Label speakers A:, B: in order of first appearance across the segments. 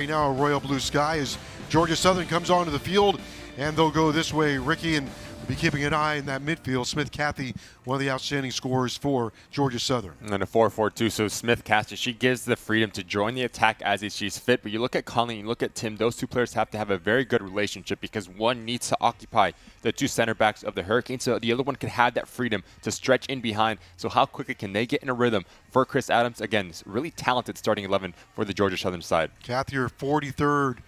A: Right now, a royal blue sky as Georgia Southern comes onto the field, and they'll go this way. Ricky, and we'll be keeping an eye in that midfield. Smith Cathy, one of the outstanding scorers for Georgia Southern.
B: And a 4-4-2, so Smith Cathy, she gives the freedom to join the attack as he sees fit. But you look at Conley, you look at Timm, those two players have to have a very good relationship because one needs to occupy the two center backs of the Hurricanes, so the other one can have that freedom to stretch in behind. So how quickly can they get in a rhythm for Chris Adams? Again, really talented starting 11 for the Georgia Southern side.
A: Cathy, her 43rd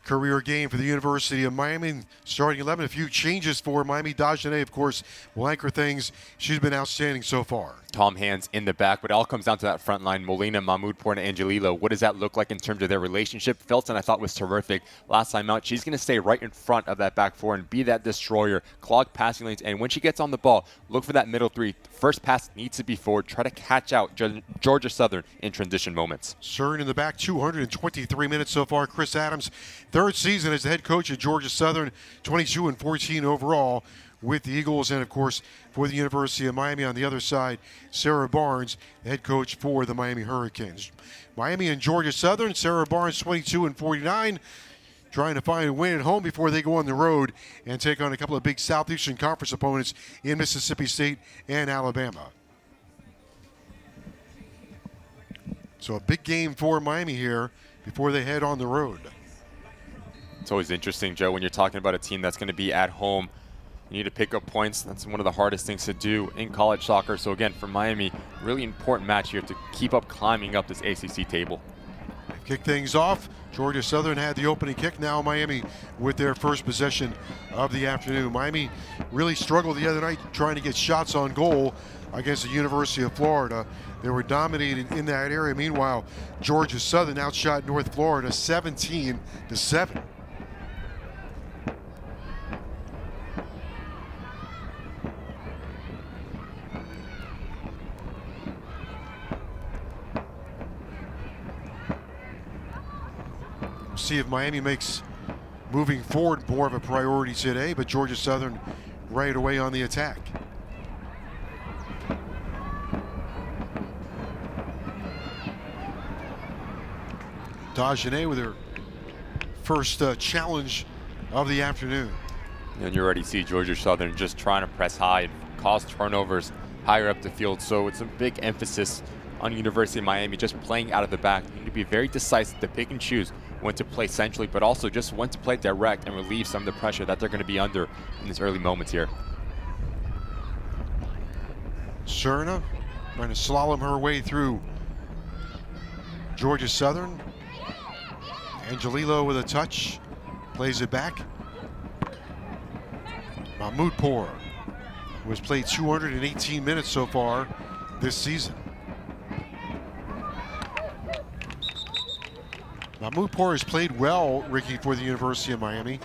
A: career game for the University of Miami. Starting 11, a few changes for Miami. Dagenet, of course, will anchor things. She's been outstanding so far.
B: Tom Hands in the back, but it all comes down to that front line. Molina, Mahmoudpour, and Angelillo. What does that look like in terms of their relationship? Felton, I thought, was terrific last time out. She's going to stay right in front of that back four and be that destroyer, clog passing lanes, and when she gets on the ball, look for that middle three. First pass needs to be forward. Try to catch out Georgia Southern in transition moments.
A: Cern in the back, 223 minutes so far. Chris Adams, third season as the head coach at Georgia Southern, 22-14 overall with the Eagles, and of course for the University of Miami on the other side, Sarah Barnes, the head coach for the Miami Hurricanes. Miami and Georgia Southern, Sarah Barnes 22-49, trying to find a win at home before they go on the road and take on a couple of big Southeastern Conference opponents in Mississippi State and Alabama. So a big game for Miami here before they head on the road.
B: It's always interesting, Joe, when you're talking about a team that's going to be at home. You need to pick up points. That's one of the hardest things to do in college soccer. So again, for Miami, really important match here to keep up climbing up this ACC table.
A: Kick things off. Georgia Southern had the opening kick. Now Miami with their first possession of the afternoon. Miami really struggled the other night trying to get shots on goal against the University of Florida. They were dominating in that area. Meanwhile, Georgia Southern outshot North Florida 17-7. See if Miami makes moving forward more of a priority today, but Georgia Southern right away on the attack. Dagenet with her first challenge of the afternoon.
B: And you already see Georgia Southern just trying to press high and cause turnovers higher up the field. So it's a big emphasis on University of Miami just playing out of the back. You need to be very decisive to pick and choose when to play centrally, but also just when to play direct and relieve some of the pressure that they're going to be under in these early moments here.
A: Cerna trying to slalom her way through Georgia Southern. Angelillo with a touch, plays it back. Mahmoudpour, who has played 218 minutes so far this season. Mahmoudpour has played well, Ricky, for the University of Miami.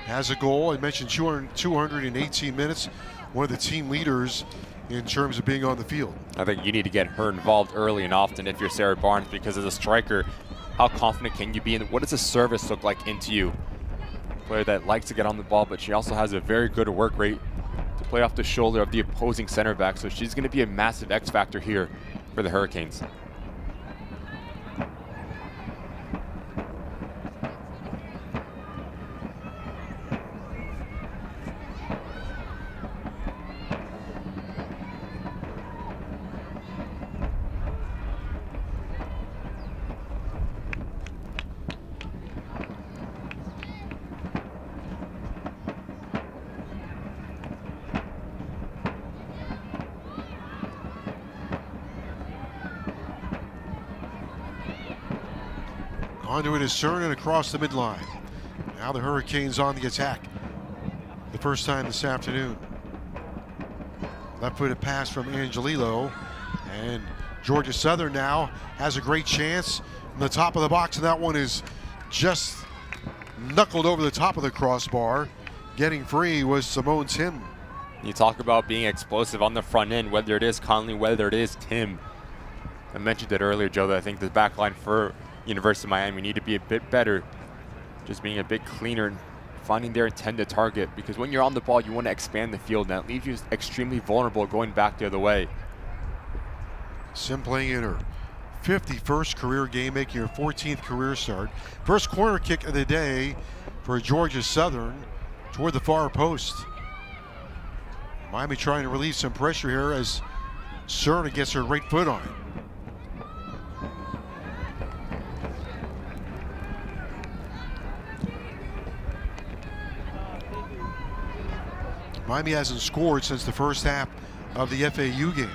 A: Has a goal. I mentioned 218 minutes. One of the team leaders in terms of being on the field.
B: I think you need to get her involved early and often if you're Sarah Barnes, because as a striker, how confident can you be? And what does a service look like into you? A player that likes to get on the ball, but she also has a very good work rate to play off the shoulder of the opposing center back. So she's going to be a massive X factor here for the Hurricanes.
A: Onto it is Cernan across the midline. Now the Hurricanes on the attack. The first time this afternoon. Left-footed pass from Angelillo. And Georgia Southern now has a great chance from the top of the box, and that one is just knuckled over the top of the crossbar. Getting free was Simone Timm.
B: You talk about being explosive on the front end, whether it is Conley, whether it is Timm. I mentioned it earlier, Joe, that I think the back line for University of Miami need to be a bit better, just being a bit cleaner and finding their intended target, because when you're on the ball, you want to expand the field, and that leaves you extremely vulnerable going back the other way.
A: Sim playing in her 51st career game, making her 14th career start. First corner kick of the day for Georgia Southern toward the far post. Miami trying to relieve some pressure here as Serna gets her right foot on it. Miami hasn't scored since the first half of the FAU game.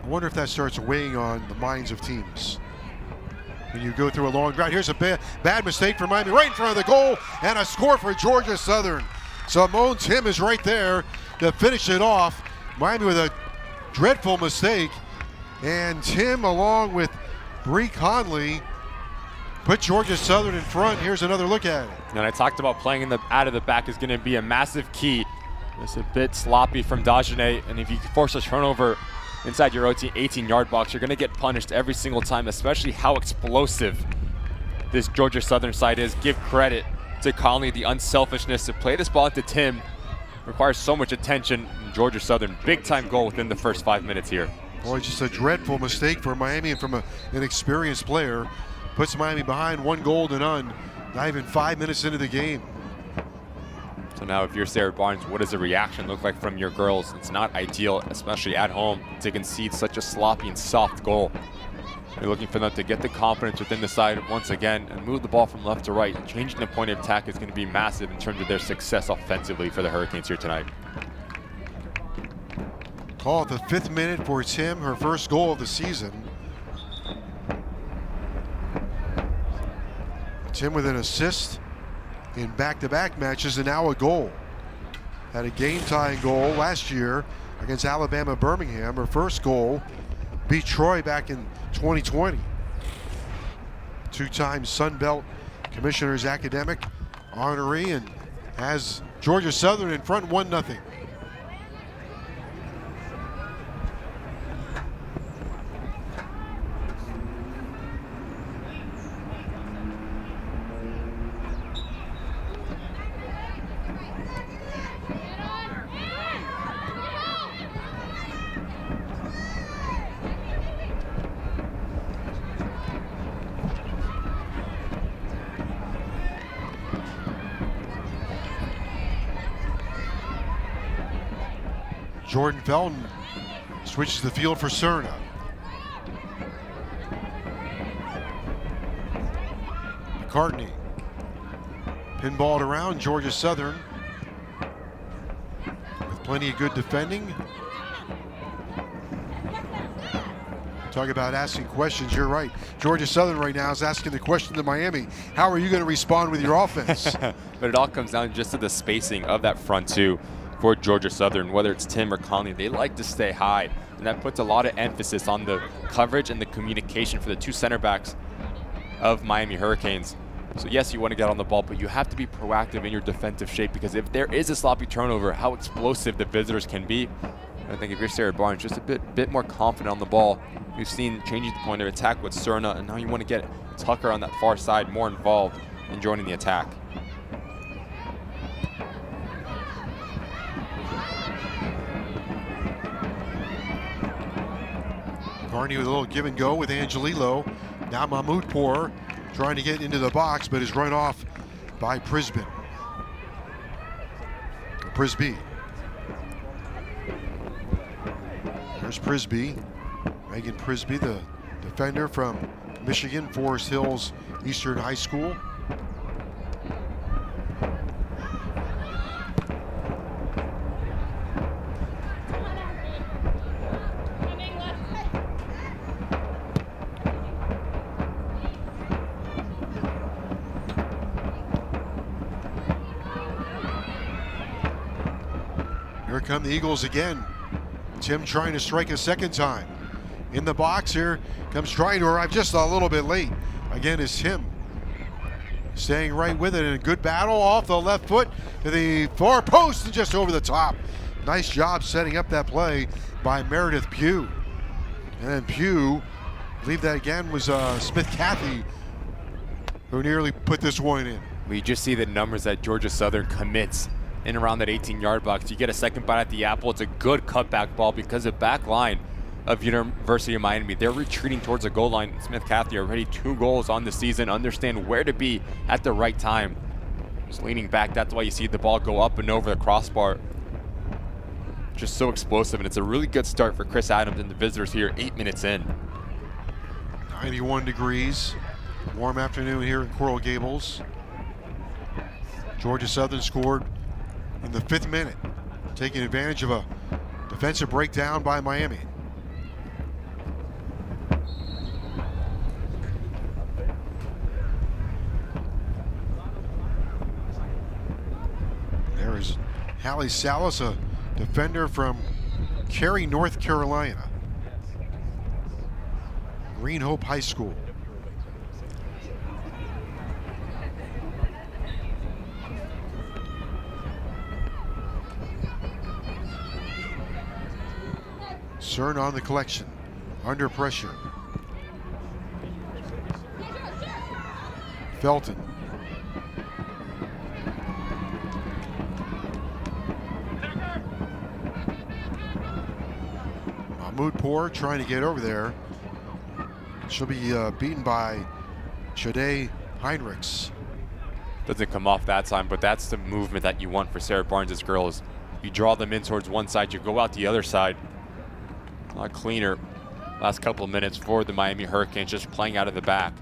A: I wonder if that starts weighing on the minds of teams. When you go through a long drought, here's a bad mistake for Miami right in front of the goal, and a score for Georgia Southern. Simone Timm is right there to finish it off. Miami with a dreadful mistake, and Timm along with Bree Conley put Georgia Southern in front. Here's another look at it.
B: And I talked about playing out of the back is going to be a massive key. It's a bit sloppy from Dagenet, and if you force a turnover inside your 18-yard box, you're going to get punished every single time, especially how explosive this Georgia Southern side is. Give credit to Conley, the unselfishness to play this ball into Timm. Requires so much attention. Georgia Southern, big-time goal within the first 5 minutes here.
A: Boy, just a dreadful mistake for Miami and from an experienced player. Puts Miami behind 1-0, not even 5 minutes into the game.
B: So now if you're Sarah Barnes, what does the reaction look like from your girls? It's not ideal, especially at home, to concede such a sloppy and soft goal. You're looking for them to get the confidence within the side once again and move the ball from left to right. Changing the point of attack is going to be massive in terms of their success offensively for the Hurricanes here tonight.
A: Call it the 5th minute for Timm, her first goal of the season. Timm with an assist in back-to-back matches and now a goal. Had a game-tying goal last year against Alabama Birmingham. Her first goal beat Troy back in 2020. Two-time Sun Belt Commissioner's Academic honoree and has Georgia Southern in front 1-0. Jordan Felton switches the field for Serna. McCartney pinballed around Georgia Southern with plenty of good defending. Talk about asking questions, you're right. Georgia Southern right now is asking the question to Miami, how are you going to respond with your offense?
B: But it all comes down just to the spacing of that front two for Georgia Southern, whether it's Timm or Conley. They like to stay high, and that puts a lot of emphasis on the coverage and the communication for the two center backs of Miami Hurricanes. So yes, you want to get on the ball, but you have to be proactive in your defensive shape, because if there is a sloppy turnover, how explosive the visitors can be. I think if you're Sarah Barnes, just a bit more confident on the ball. We've seen changing the point of attack with Serna, and now you want to get Tucker on that far side more involved in joining the attack.
A: Carney with a little give and go with Angelillo. Now Mahmoudpour trying to get into the box, but is run off by Prisby. There's Prisby. Megan Prisby, the defender from Michigan, Forest Hills Eastern High School. Here come the Eagles again. Timm trying to strike a second time. In the box here, comes trying to arrive just a little bit late. Again is Timm. Staying right with it in a good battle off the left foot to the far post and just over the top. Nice job setting up that play by Meredith Pugh. And then Pugh, I believe that again was Smith Cathy who nearly put this one in.
B: We just see the numbers that Georgia Southern commits in around that 18-yard box. You get a second bite at the apple. It's a good cutback ball because the back line of University of Miami. They're retreating towards the goal line. Smith Cathey already 2 goals on the season, understand where to be at the right time. Just leaning back, that's why you see the ball go up and over the crossbar. Just so explosive, and it's a really good start for Chris Adams and the visitors here 8 minutes in.
A: 91 degrees, warm afternoon here in Coral Gables. Georgia Southern scored in the 5th minute, taking advantage of a defensive breakdown by Miami. There is Hallie Salas, a defender from Cary, North Carolina. Green Hope High School. Cern on the collection, under pressure. Felton. Mahmoudpour trying to get over there. She'll be beaten by Shade Heinrichs.
B: Doesn't come off that time, but that's the movement that you want for Sarah Barnes' girls. You draw them in towards one side, you go out the other side. A lot cleaner last couple of minutes for the Miami Hurricanes, just playing out of the back.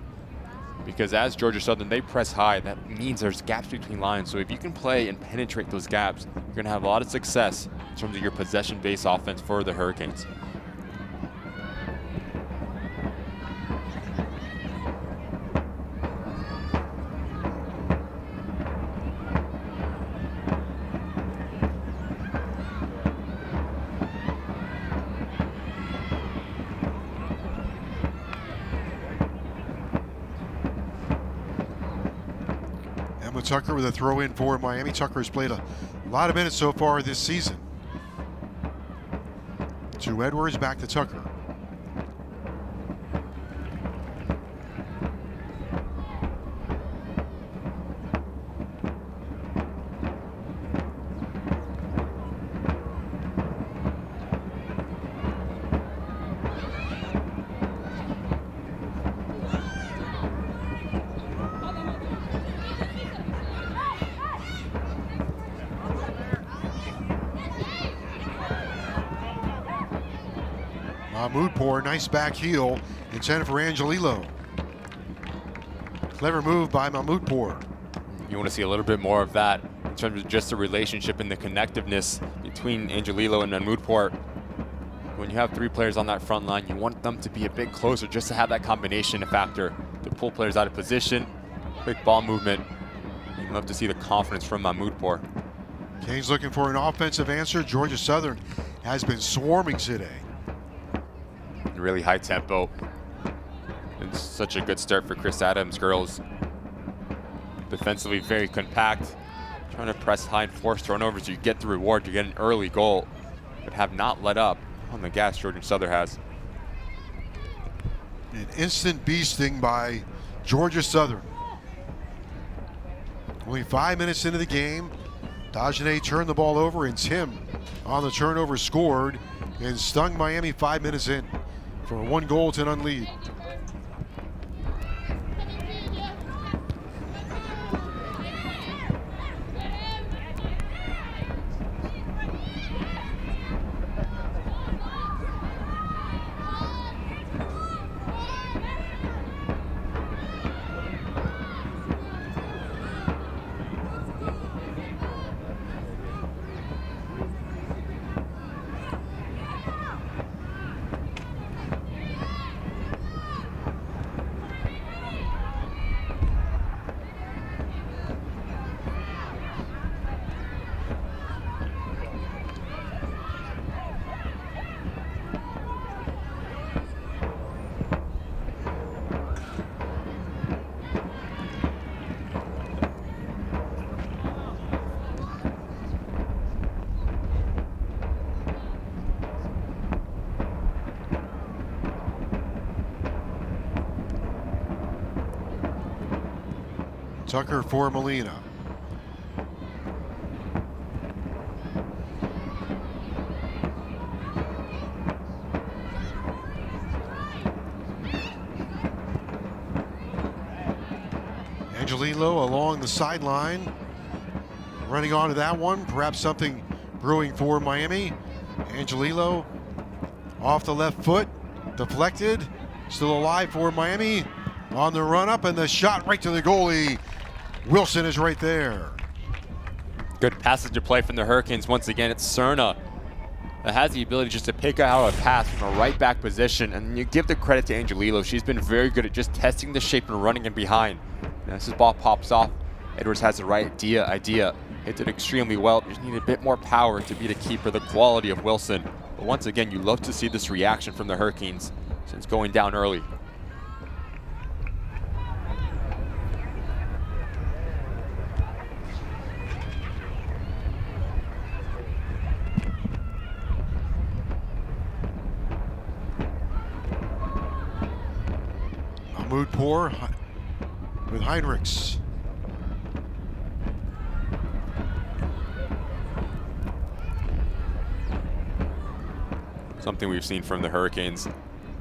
B: Because as Georgia Southern, they press high. That means there's gaps between lines. So if you can play and penetrate those gaps, you're going to have a lot of success in terms of your possession-based offense for the Hurricanes.
A: Tucker with a throw in for Miami. Tucker has played a lot of minutes so far this season. To Edwards, back to Tucker. Mahmoudpour, nice back heel intended for Angelillo. Clever move by Mahmoudpour.
B: You want to see a little bit more of that in terms of just the relationship and the connectiveness between Angelillo and Mahmoudpour. When you have 3 players on that front line, you want them to be a bit closer just to have that combination factor to pull players out of position, quick ball movement. You'd love to see the confidence from Mahmoudpour.
A: Canes looking for an offensive answer. Georgia Southern has been swarming today.
B: Really high tempo. It's such a good start for Chris Adams' girls. Defensively very compact. Trying to press high and force turnovers. You get the reward. You get an early goal. But have not let up on the gas Georgia Southern has.
A: An instant beasting by Georgia Southern. Only 5 minutes into the game. Dagenet turned the ball over, and Timm on the turnover scored and stung Miami 5 minutes in for a 1-goal-to-none lead. Tucker for Molina. Angelillo along the sideline, running onto that one. Perhaps something brewing for Miami. Angelillo off the left foot, deflected, still alive for Miami. On the run up and the shot right to the goalie. Wilson is right there.
B: Good passage of play from the Hurricanes. Once again, it's Cerna that has the ability just to pick out a pass from a right back position, and you give the credit to Angelillo. She's been very good at just testing the shape and running in behind. And as this ball pops off, Edwards has the right idea. Hit it extremely well. Just need a bit more power to be the keeper, the quality of Wilson. But once again, you love to see this reaction from the Hurricanes since going down early.
A: Mahmoud Poor with Heinrichs.
B: Something we've seen from the Hurricanes.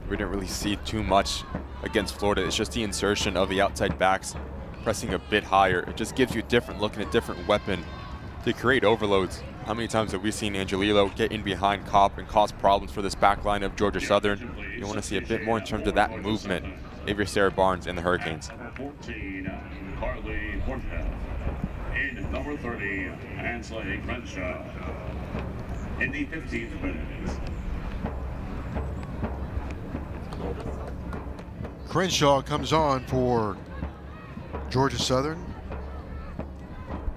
B: We didn't really see too much against Florida. It's just the insertion of the outside backs pressing a bit higher. It just gives you a different look and a different weapon to create overloads. How many times have we seen Angelillo get in behind Kopp and cause problems for this back line of Georgia Southern? You want to see a bit more in terms of that movement. Avery Sarah Barnes and the Hurricanes.
C: 14, Carly Hornfeld. In number 30, Ansley Crenshaw. In the 15th minute.
A: Crenshaw comes on for Georgia Southern.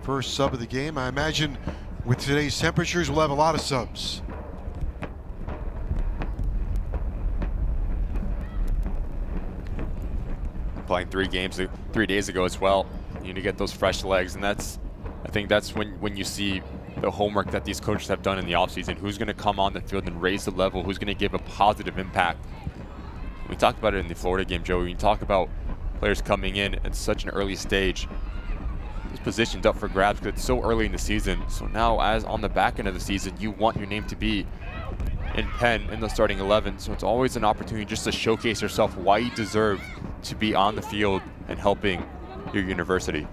A: First sub of the game. I imagine with today's temperatures, we'll have a lot of subs.
B: Playing 3 days ago as well. You need to get those fresh legs, and I think that's when you see the homework that these coaches have done in the offseason. Who's going to come on the field and raise the level? Who's going to give a positive impact? We talked about it in the Florida game, Joey. When you talk about players coming in at such an early stage, this position's up for grabs because it's so early in the season. So now, as on the back end of the season, you want your name to be in pen in the starting 11. So it's always an opportunity just to showcase yourself why you deserve to be on the field and helping your university.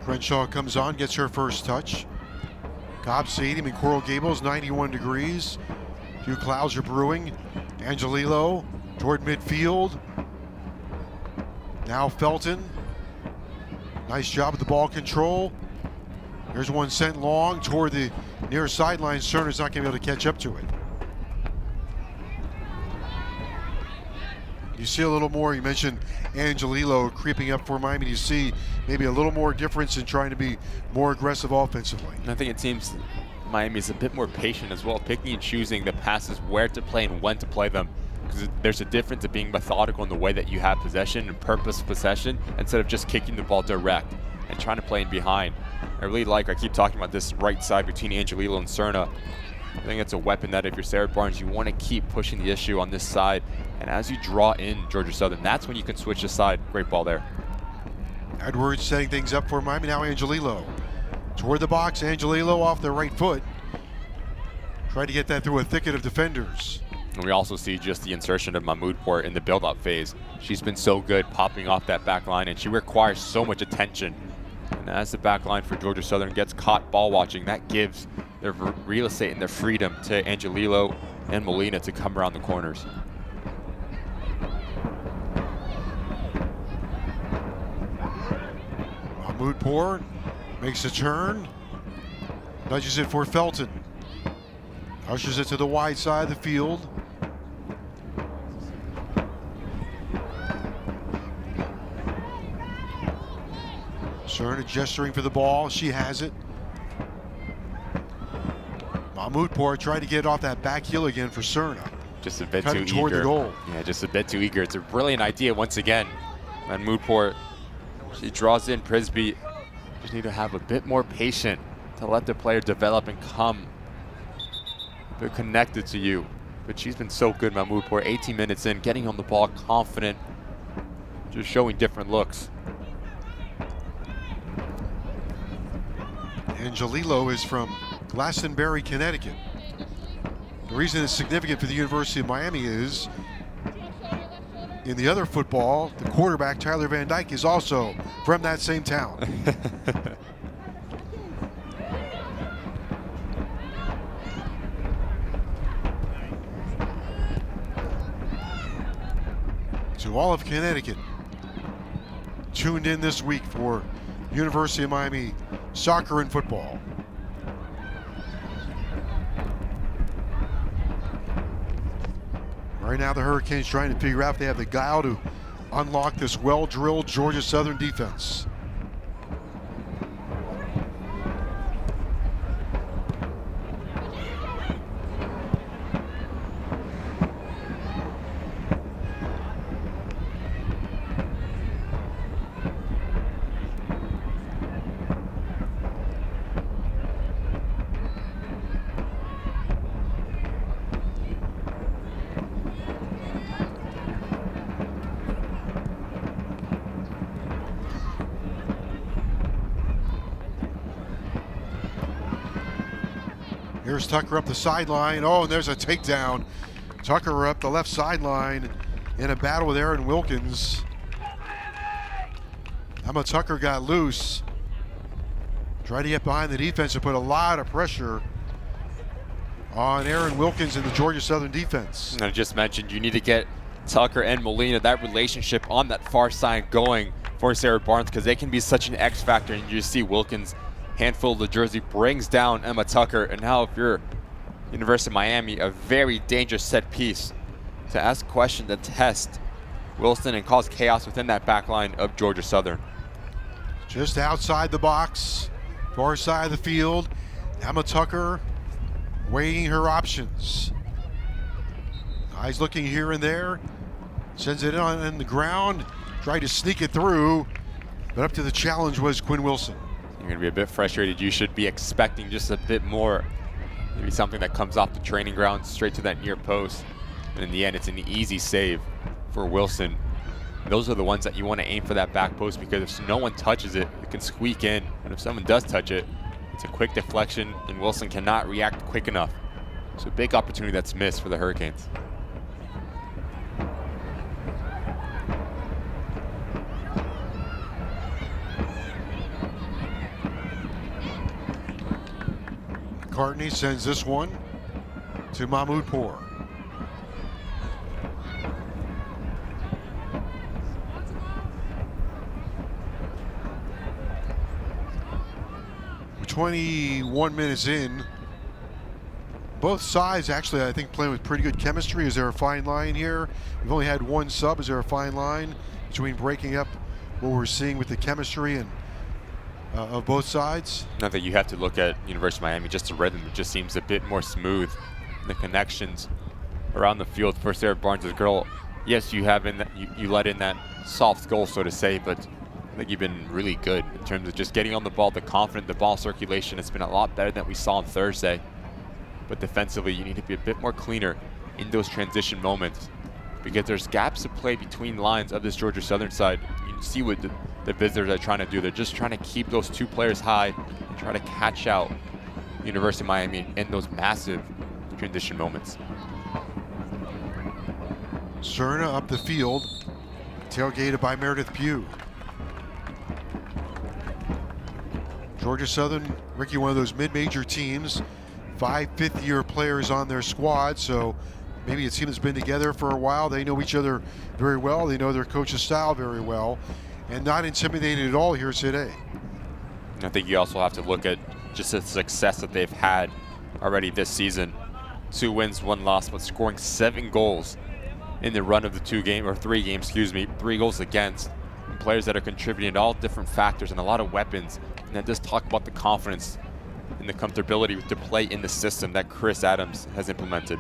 A: Crenshaw comes on, gets her first touch. Cobb Stadium in Coral Gables, 91 degrees. A few clouds are brewing. Angelillo toward midfield. Now Felton. Nice job with the ball control. There's one sent long toward the near sideline. Cerner's not going to be able to catch up to it. You see a little more, you mentioned Angelillo creeping up for Miami. You see maybe a little more difference in trying to be more aggressive offensively.
B: And I think it seems Miami's a bit more patient as well, picking and choosing the passes, where to play and when to play them. Because there's a difference of being methodical in the way that you have possession and purpose possession instead of just kicking the ball direct and trying to play in behind. I keep talking about this right side between Angelillo and Cerna. I think it's a weapon that if you're Sarah Barnes, you want to keep pushing the issue on this side. And as you draw in Georgia Southern, that's when you can switch the side. Great ball there.
A: Edwards setting things up for Miami. Now Angelillo toward the box. Angelillo off the right foot. Trying to get that through a thicket of defenders.
B: And we also see just the insertion of Mahmoud Port in the build-up phase. She's been so good popping off that back line, and she requires so much attention. And as the back line for Georgia Southern gets caught ball watching, that gives their real estate and their freedom to Angelillo and Molina to come around the corners.
A: Mahmoud Poor makes a turn, nudges it for Felton. Ushers it to the wide side of the field. Cerna gesturing for the ball. She has it. Mahmoud Poor tried to get off that back heel again for Cerna.
B: Just a bit
A: Cutting
B: too
A: toward
B: eager.
A: the goal.
B: Yeah, just a bit too eager. It's a brilliant idea once again. Mahmoud Port, she draws in Prisby. Just need to have a bit more patience to let the player develop and come a bit connected to you. But she's been so good, Mahmoud Port. 18 minutes in, getting on the ball, confident, just showing different looks.
A: Angelillo is from Glastonbury, Connecticut. The reason it's significant for the University of Miami is in the other football, the quarterback, Tyler Van Dyke, is also from that same town. So all of Connecticut tuned in this week for University of Miami soccer and football. Right now the Hurricanes trying to figure out if they have the guile to unlock this well-drilled Georgia Southern defense. Here's Tucker up the sideline. Oh, and there's a takedown. Tucker up the left sideline in a battle with Aaron Wilkins. Emma Tucker got loose. Tried to get behind the defense and put a lot of pressure on Aaron Wilkins in the Georgia Southern defense.
B: And I just mentioned you need to get Tucker and Molina, that relationship on that far side going for Sarah Barnes, because they can be such an X factor. And you see Wilkins handful of the jersey brings down Emma Tucker, and now if you're University of Miami, a very dangerous set piece to ask questions and test Wilson and cause chaos within that back line of Georgia Southern.
A: Just outside the box, far side of the field, Emma Tucker weighing her options. Eyes looking here and there, sends it on the ground, tried to sneak it through, but up to the challenge was Quinn Wilson.
B: You're going to be a bit frustrated. You should be expecting just a bit more. Maybe something that comes off the training ground straight to that near post. And in the end, it's an easy save for Wilson. Those are the ones that you want to aim for that back post, because if no one touches it, it can squeak in. And if someone does touch it, it's a quick deflection, and Wilson cannot react quick enough. So a big opportunity that's missed for the Hurricanes.
A: McCartney sends this one to Mahmoudpour. We're 21 minutes in. Both sides actually, I think, playing with pretty good chemistry. Is there a fine line here? We've only had one sub. Is there a fine line between breaking up what we're seeing with the chemistry and of both sides?
B: Not that you have to look at University of Miami, just the rhythm. It just seems a bit more smooth. The connections around the field for Sarah Barnes' girl. Yes, you have in that, you let in that soft goal, so to say, but I think you've been really good in terms of just getting on the ball, the confidence, the ball circulation. It's been a lot better than we saw on Thursday. But defensively, you need to be a bit more cleaner in those transition moments, because there's gaps of play between lines of this Georgia Southern side. You see what the visitors are trying to do. They're just trying to keep those two players high and try to catch out University of Miami in those massive transition moments.
A: Cerna up the field, tailgated by Meredith Pugh. Georgia Southern, Ricky, one of those mid-major teams, 5 fifth-year players on their squad, so maybe a team that's been together for a while. They know each other very well. They know their coach's style very well, and not intimidated at all here today.
B: I think you also have to look at just the success that they've had already this season. 2 wins, 1 loss, but scoring 7 goals in the run of the 3 games, 3 goals against. And players that are contributing to all different factors and a lot of weapons. And then just talk about the confidence and the comfortability to play in the system that Chris Adams has implemented.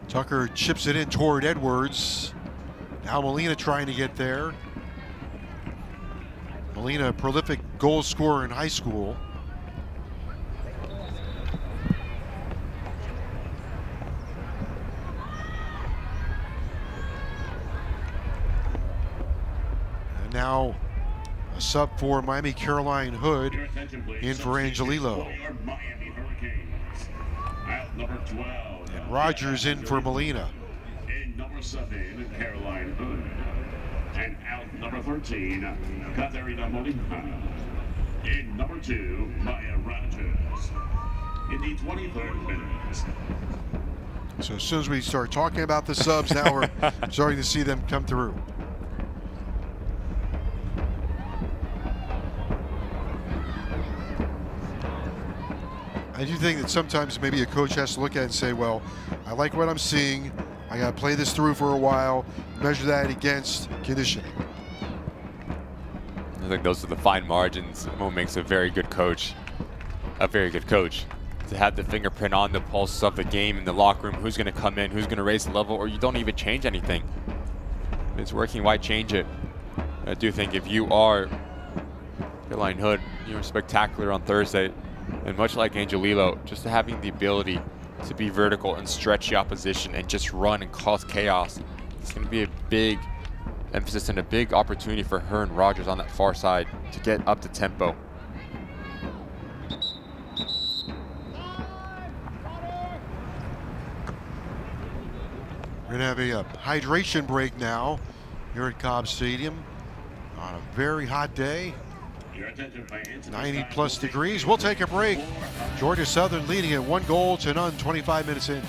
A: Tucker chips it in toward Edwards. Now Molina trying to get there. Molina, a prolific goal scorer in high school. And now a sub for Miami, Caroline Hood, in for Angelillo.
C: number 12.
A: And Rogers in for Molina.
C: In number 7, Caroline Hood. And out number 13, Katerina Molina. In number 2, Maya Rogers. In the 23rd minute.
A: So as soon as we start talking about the subs, now we're starting to see them come through. I do think that sometimes maybe a coach has to look at it and say, well, I like what I'm seeing. I got to play this through for a while, measure that against conditioning.
B: I think those are the fine margins. What makes a very good coach a very good coach. To have the fingerprint on the pulse of the game in the locker room, who's going to come in, who's going to raise the level, or you don't even change anything. If it's working, why change it? I do think if you are Caroline Hood, you were spectacular on Thursday. And much like Angelillo, just having the ability to be vertical and stretch the opposition and just run and cause chaos, it's going to be a big emphasis and a big opportunity for her and Rogers on that far side to get up to tempo.
A: We're going to have a hydration break now here at Cobb Stadium on a very hot day. 90 plus degrees. We'll take a break. Georgia Southern leading at 1-0 25 minutes in.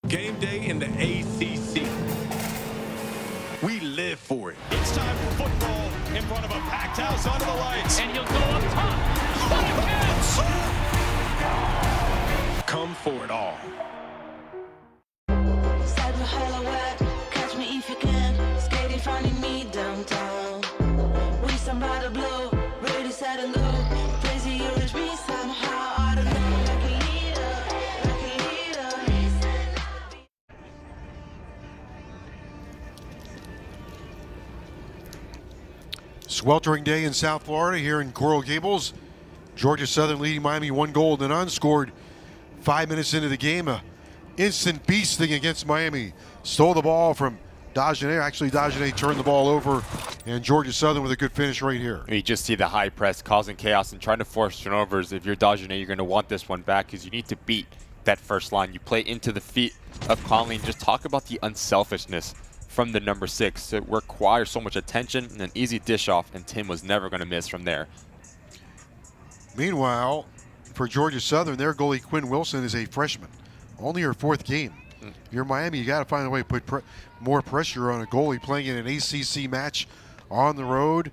D: Game day in the ACC. We live for it.
E: It's time for football in front of a packed house under the lights.
F: And you'll go up top.
D: Come for it all.
G: Catch me if you can. Skating, finding me downtown. We somebody blow, ready, set and go. Crazy, you reach me somehow. I don't know.
A: Sweltering day in South Florida here in Coral Gables. Georgia Southern leading Miami 1-0 scored 5 minutes into the game. A instant beasting against Miami. Stole the ball from Dagenet. Actually, Dagenet turned the ball over, and Georgia Southern with a good finish right here.
B: You just see the high press causing chaos and trying to force turnovers. If you're Dagenet, you're going to want this one back because you need to beat that first line. You play into the feet of Conley and just talk about the unselfishness from the number 6. It requires so much attention and an easy dish off, and Timm was never going to miss from there.
A: Meanwhile, for Georgia Southern, their goalie Quinn Wilson is a freshman. Only her 4th game. You're Miami, you got to find a way to put more pressure on a goalie playing in an ACC match on the road.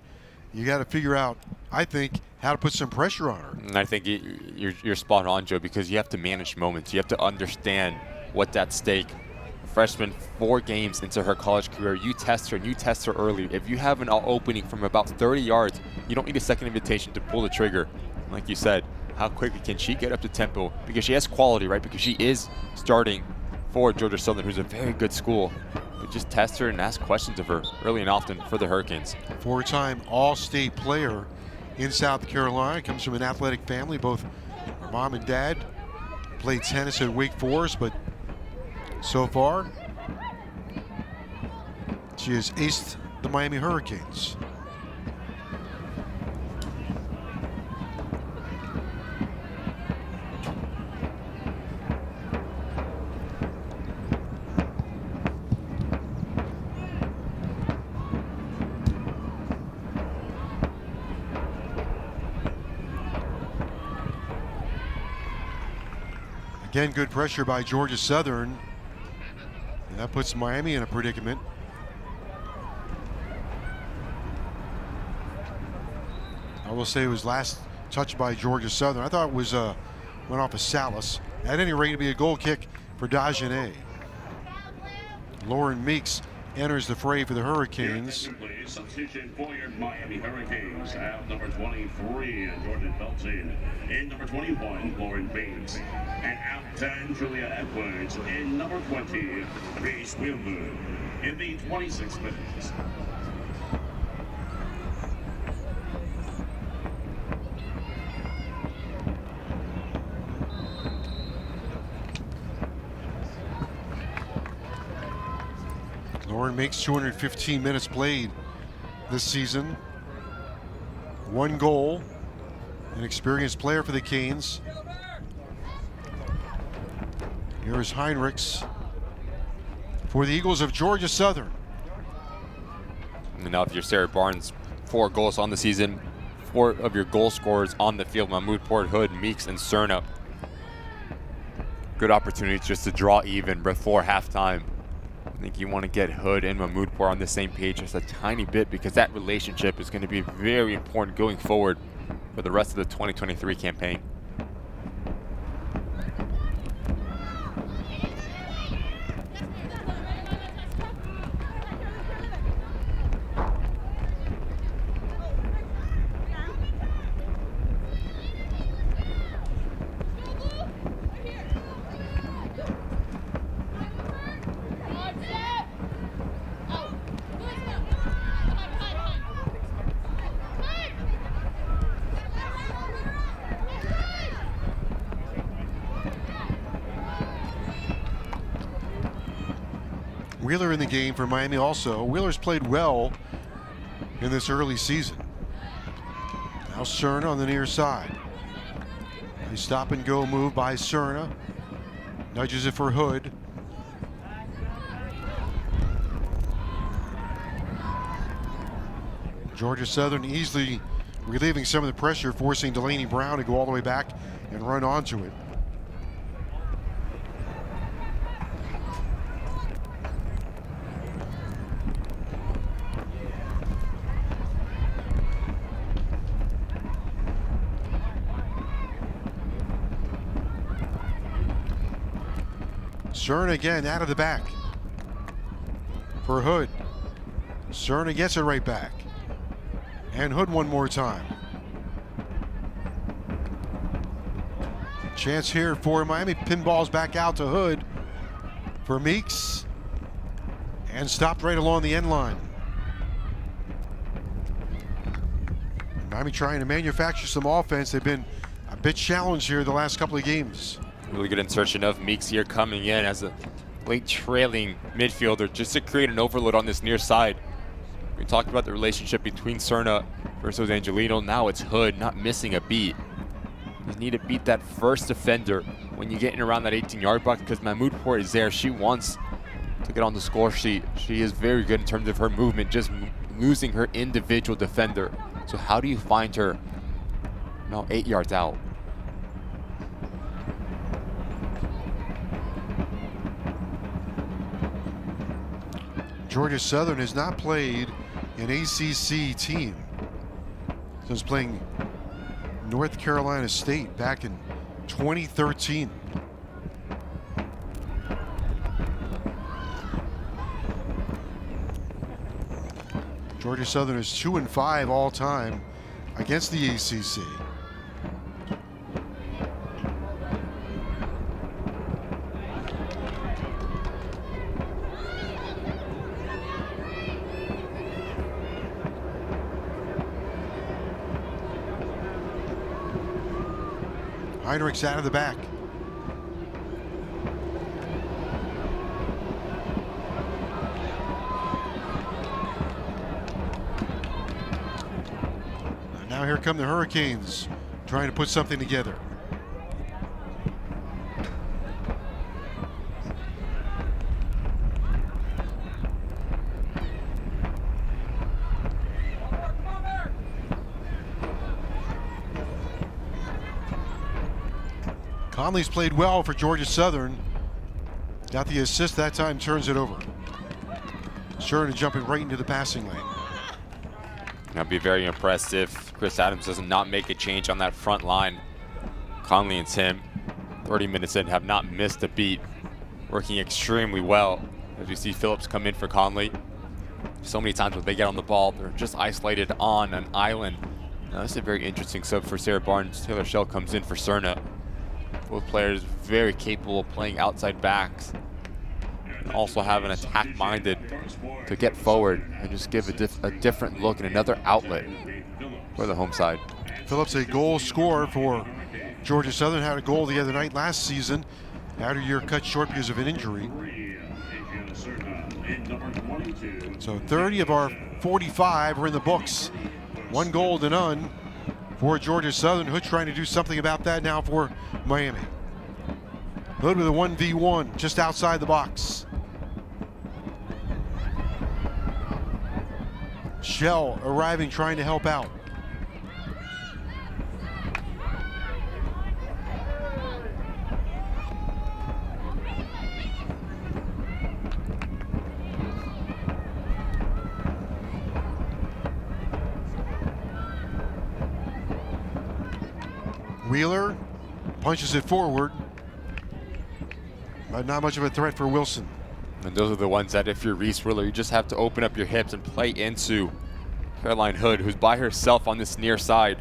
A: You got to figure out, I think, how to put some pressure on her.
B: And I think you're spot on, Joe, because you have to manage moments. You have to understand what's at stake. Freshman, 4 games into her college career, you test her and you test her early. If you have an opening from about 30 yards, you don't need a second invitation to pull the trigger. Like you said, how quickly can she get up to tempo? Because she has quality, right? Because she is starting for Georgia Southern, who's a very good school. But just test her and ask questions of her early and often for the Hurricanes.
A: 4-time All-State player in South Carolina. Comes from an athletic family. Both her mom and dad played tennis at Wake Forest, but so far, she has aced the Miami Hurricanes. Again, good pressure by Georgia Southern. And that puts Miami in a predicament. I will say it was last touched by Georgia Southern. I thought it was went off of Salas. At any rate, it'll be a goal kick for Dagenet. Lauren Meeks enters the fray for the Hurricanes.
C: Substitution for your Miami Hurricanes. Out number 23, Jordan Felton. In number 21, Lauren Bates. And out 10, Julia Edwards. In number 20, Reese Wilbur. In the 26th minute.
A: Lauren makes 215 minutes played this season. 1 goal. An experienced player for the Canes. Here is Heinrichs for the Eagles of Georgia Southern.
B: And now if you're Sarah Barnes, 4 goals on the season, 4 of your goal scorers on the field, Mahmoud Port, Hood, Meeks, and Cerna. Good opportunity just to draw even before halftime. I think you want to get Hood and Mahmoud Port on the same page just a tiny bit, because that relationship is going to be very important going forward for the rest of the 2023 campaign.
A: Wheeler in the game for Miami also. Wheeler's played well in this early season. Now Cerna on the near side. A stop and go move by Cerna. Nudges it for Hood. Georgia Southern easily relieving some of the pressure, forcing Delaney Brown to go all the way back and run onto it. Cerna again out of the back for Hood. Cerna gets it right back. And Hood one more time. Chance here for Miami. Pinballs back out to Hood for Meeks. And stopped right along the end line. Miami trying to manufacture some offense. They've been a bit challenged here the last couple of games.
B: Really good insertion of Meeks here coming in as a late trailing midfielder just to create an overload on this near side. We talked about the relationship between Cerna versus Angelino. Now it's Hood not missing a beat. You need to beat that first defender when you get in around that 18-yard box, because Mahmoud Port is there. She wants to get on the score sheet. She is very good in terms of her movement, just losing her individual defender. So how do you find her now 8 yards out?
A: Georgia Southern has not played an ACC team since playing North Carolina State back in 2013. Georgia Southern is 2-5 all time against the ACC. Heinrichs out of the back. And now here come the Hurricanes, trying to put something together. Conley's played well for Georgia Southern. Got the assist that time, turns it over. Cerna jumping right into the passing lane.
B: That'd be very impressive if Chris Adams does not make a change on that front line. Conley and Timm, 30 minutes in, have not missed a beat. Working extremely well. As we see Phillips come in for Conley. So many times when they get on the ball, they're just isolated on an island. Now, this is a very interesting sub for Sarah Barnes. Taylor Shell comes in for Cerna. Both players very capable of playing outside backs. Also have an attack-minded to get forward and just give a different look and another outlet for the home side.
A: Phillips, a goal scorer for Georgia Southern, had a goal the other night last season. Outer year cut short because of an injury.
C: in number 22.
A: So 30 of our 45 are in the books. 1 goal to none for Georgia Southern. Hood trying to do something about that now for Miami. Hood with a 1v1 just outside the box. Shell arriving, trying to help out. Wheeler punches it forward, but not much of a threat for Wilson.
B: And those are the ones that if you're Reese Wheeler, you just have to open up your hips and play into Caroline Hood, who's by herself on this near side.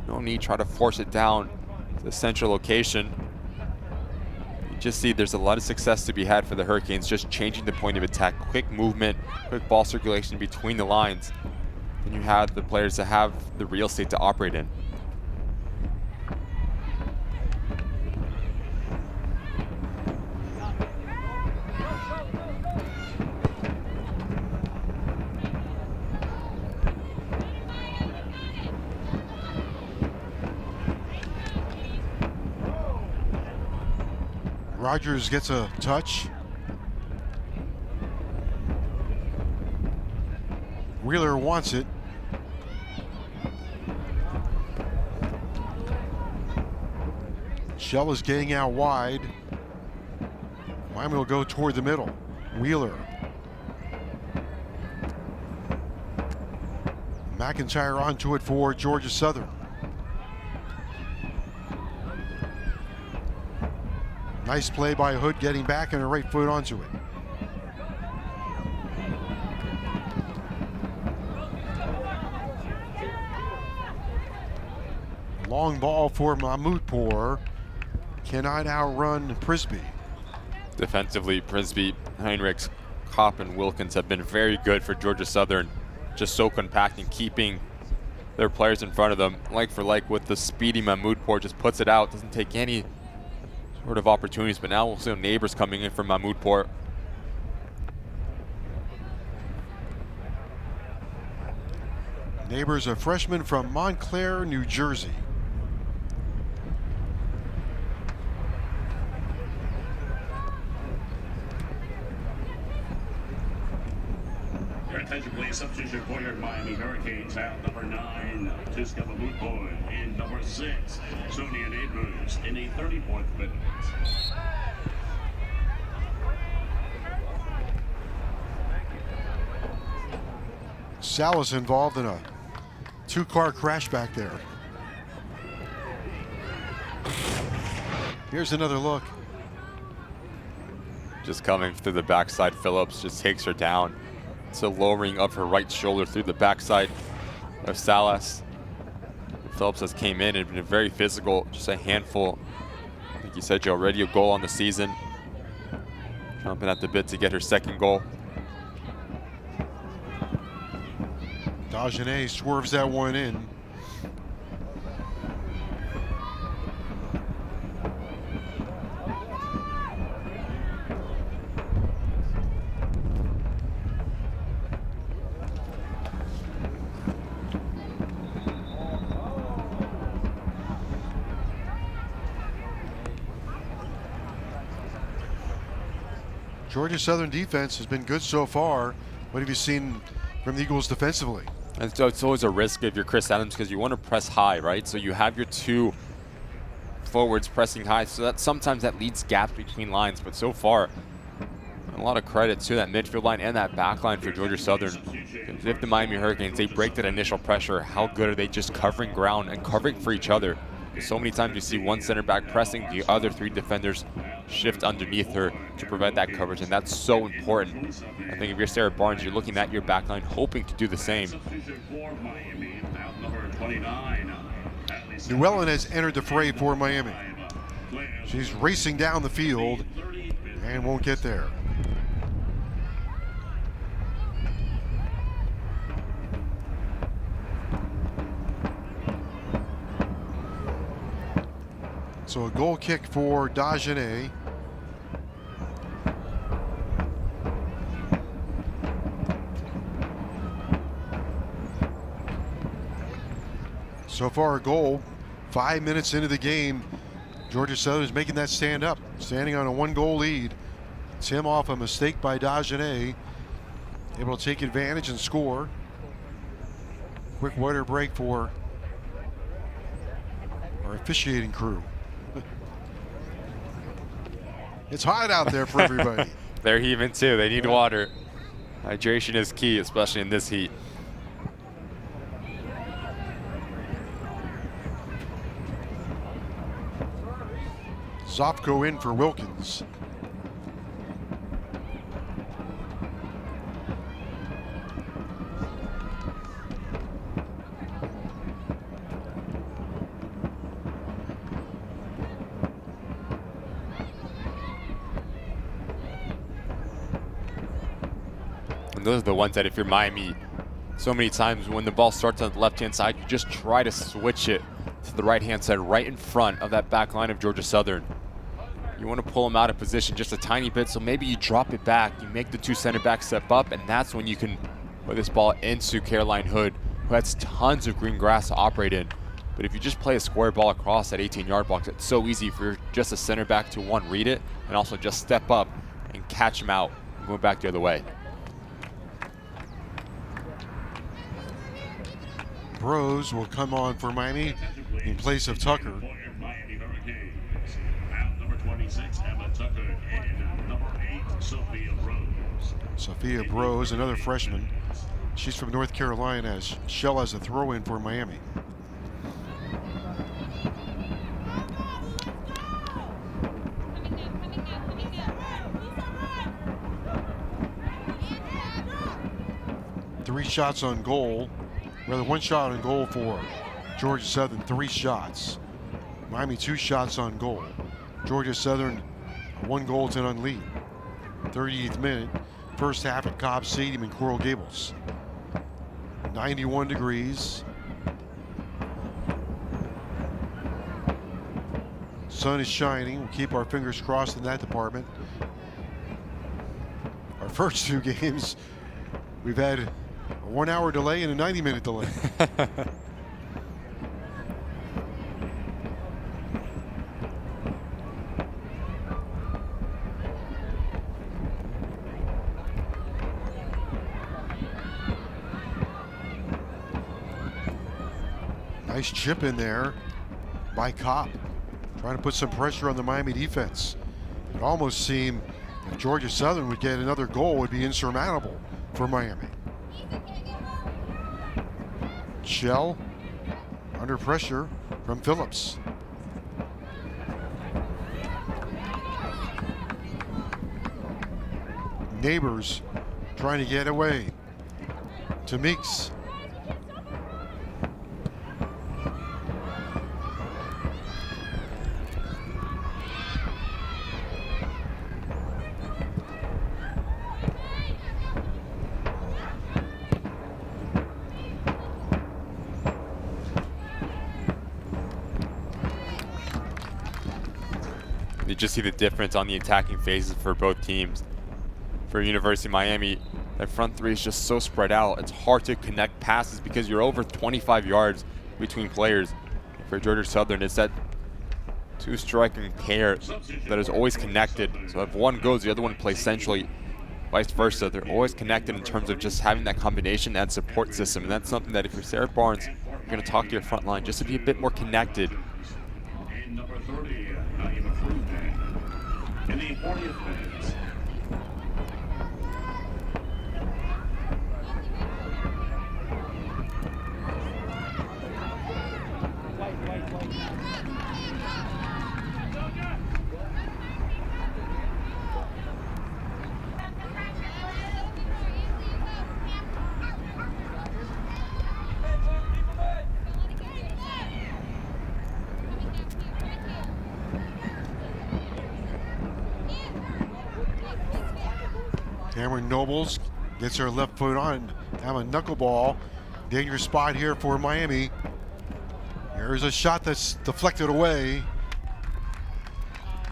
B: No need to try to force it down to the central location. You just see there's a lot of success to be had for the Hurricanes, just changing the point of attack, quick movement, quick ball circulation between the lines. And you have the players that have the real estate to operate in.
A: Rogers gets a touch. Wheeler wants it. Shell is getting out wide. Miami will go toward the middle. Wheeler. McIntyre onto it for Georgia Southern. Nice play by Hood, getting back on her right foot onto it. Long ball for Mahmoudpour. Cannot outrun Prisby.
B: Defensively, Prisby, Heinrichs, Kopp, and Wilkins have been very good for Georgia Southern. Just so compact and keeping their players in front of them. Like for like with the speedy Mahmoudpour, just puts it out, doesn't take any sort of opportunities, but now we'll see Neighbors coming in from Mahmoudpour.
A: Neighbors, a freshman from Montclair, New Jersey.
C: Your attention please, substitution for your Miami Hurricanes out number 9, Tuska Mahmoudpour, and number 6, Sonia Neighbors in the 34th minute.
A: Salas involved in a 2-car crash back there. Here's another look.
B: Just coming through the backside, Phillips just takes her down. It's a lowering of her right shoulder through the backside of Salas. Phillips has came in and been very physical, just a handful. I think you said, Joe, already a goal on the season. Jumping at the bit to get her second goal.
A: Dagenet swerves that one in. Georgia Southern defense has been good so far. What have you seen from the Eagles defensively?
B: And so it's always a risk if you're Chris Adams because you want to press high, right? So you have your two forwards pressing high, so that sometimes that leads gaps between lines. But so far, a lot of credit to that midfield line and that back line for Georgia Southern. If the Miami Hurricanes, they break that initial pressure, how good are they just covering ground and covering for each other? So many times you see one center back pressing, the other three defenders shift underneath her to prevent that coverage, and that's so important. I think if you're Sarah Barnes, you're looking at your back line hoping to do the same.
A: Llewellyn has entered the fray for Miami. She's racing down the field and won't get there. So a goal kick for Dagenet. So far a goal, 5 minutes into the game. Georgia Southern is making that stand up, standing on a 1-goal lead. Timm off a mistake by Dagenet, able to take advantage and score. Quick water break for our officiating crew. It's hot out there for everybody.
B: They're heaving too. They need water. Hydration is key, especially in this heat.
A: Zofko in for Wilkins.
B: And those are the ones that if you're Miami, so many times when the ball starts on the left-hand side, you just try to switch it to the right-hand side right in front of that back line of Georgia Southern. You want to pull them out of position just a tiny bit, so maybe you drop it back, you make the two center backs step up, and that's when you can put this ball into Caroline Hood, who has tons of green grass to operate in. But if you just play a square ball across that 18-yard box, it's so easy for just a center back to, one, read it, and also just step up and catch him out and go back the other way.
A: Bros will come on for Miami in place of Tucker.
C: Miami Hurricanes. Out number 26, Emma Tucker, and number 8, Sophia Rose.
A: Sophia Bros, another freshman. She's from North Carolina, as Shell has a throw-in for Miami. Three shots on goal. Rather, one shot on goal for Georgia Southern, 3 shots. Miami 2 shots on goal. Georgia Southern 1 goal, 10 on lead. 38th minute, first half at Cobb Stadium in Coral Gables. 91 degrees. Sun is shining. We'll keep our fingers crossed in that department. Our first 2 games, we've had a 1-hour delay and a 90-minute delay. Nice chip in there by Kopp, trying to put some pressure on the Miami defense. It almost seemed if Georgia Southern would get another goal, it would be insurmountable for Miami. Shell under pressure from Phillips. Neighbors trying to get away to Meeks.
B: You just see the difference on the attacking phases for both teams. For University of Miami, that front three is just so spread out. It's hard to connect passes because you're over 25 yards between players. For Georgia Southern, it's that two-striking pair that is always connected. So if one goes, the other one plays centrally. Vice versa, they're always connected in terms of just having that combination, that support system. And that's something that if you're Sarah Barnes, you're going to talk to your front line just to be a bit more connected.
C: And number 30, Naima Fruitman. In the 40th minute.
A: Cameron Nobles gets her left foot on, have a knuckleball. Dangerous spot here for Miami. Here's a shot that's deflected away.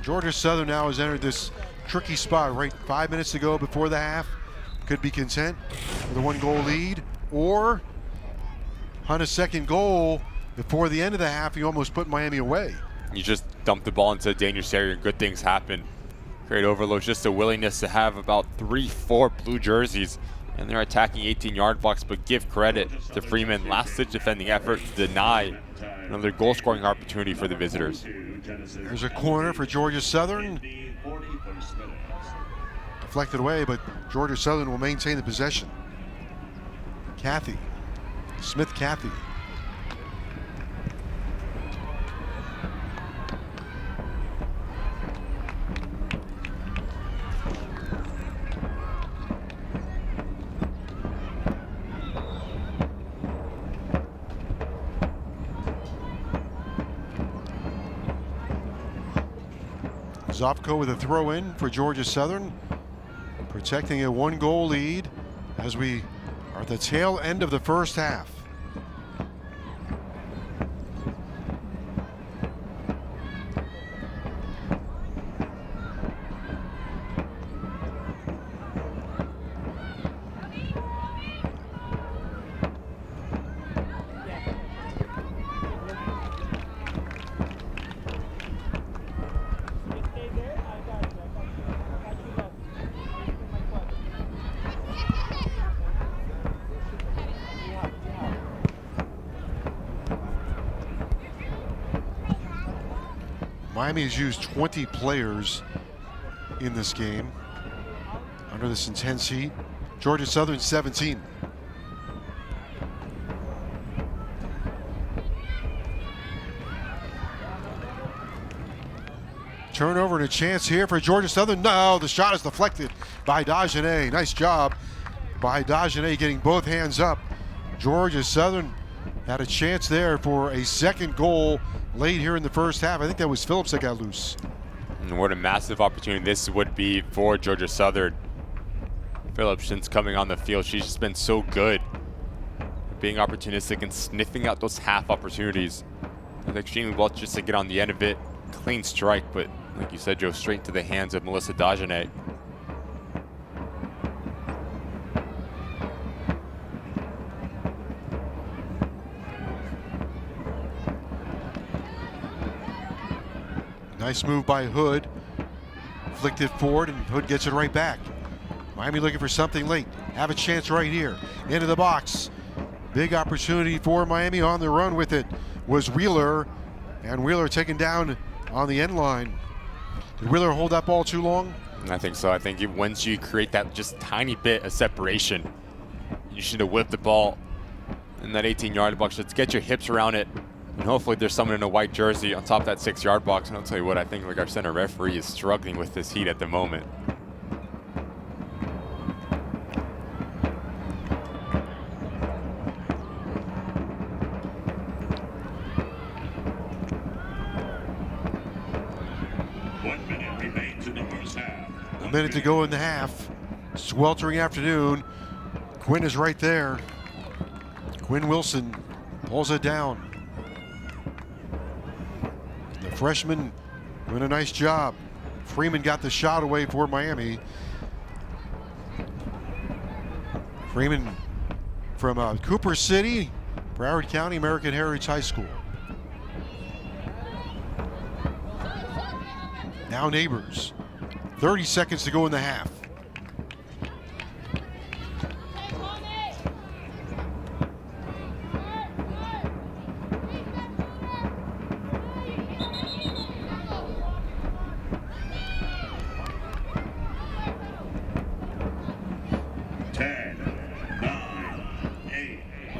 A: Georgia Southern now has entered this tricky spot right 5 minutes to go before the half. Could be content with a 1-goal lead or hunt a second goal before the end of the half, he almost put Miami away.
B: You just dump the ball into a dangerous area and good things happen. Great overload, just a willingness to have about 3-4 blue jerseys, and they're attacking 18-yard box, but give credit to Freeman. Last-ditch defending effort to deny another goal-scoring opportunity for the visitors.
A: There's a corner for Georgia Southern. Deflected away, but Georgia Southern will maintain the possession. Smith Cathy. Zopko with a throw in for Georgia Southern, protecting a 1-goal lead as we are at the tail end of the first half. Miami has used 20 players in this game under this intense heat. Georgia Southern 17. Turnover and a chance here for Georgia Southern. No, the shot is deflected by Dagenet. Nice job by Dagenet getting both hands up. Georgia Southern had a chance there for a second goal late here in the first half. I think that was Phillips that got loose.
B: And what a massive opportunity this would be for Georgia Southern. Phillips, since coming on the field, she's just been so good at being opportunistic and sniffing out those half opportunities. It's extremely well just to get on the end of it. Clean strike, but like you said, Joe, straight into the hands of Melissa Dagenet.
A: Nice move by Hood. Flicked it forward, and Hood gets it right back. Miami looking for something late. Have a chance right here. Into the box. Big opportunity for Miami. On the run with it was Wheeler. And Wheeler taken down on the end line. Did Wheeler hold that ball too long?
B: I think so. I think once you create that just tiny bit of separation, you should have whipped the ball in that 18-yard box. Let's get your hips around it. And hopefully there's someone in a white jersey on top of that 6-yard box. And I'll tell you what, I think like our center referee is struggling with this heat at the moment.
A: A minute to go in the half. Sweltering afternoon. Quinn is right there. Quinn Wilson pulls it down. The freshman doing a nice job. Freeman got the shot away for Miami. Freeman from Cooper City, Broward County, American Heritage High School. Now neighbors. 30 seconds to go in the half.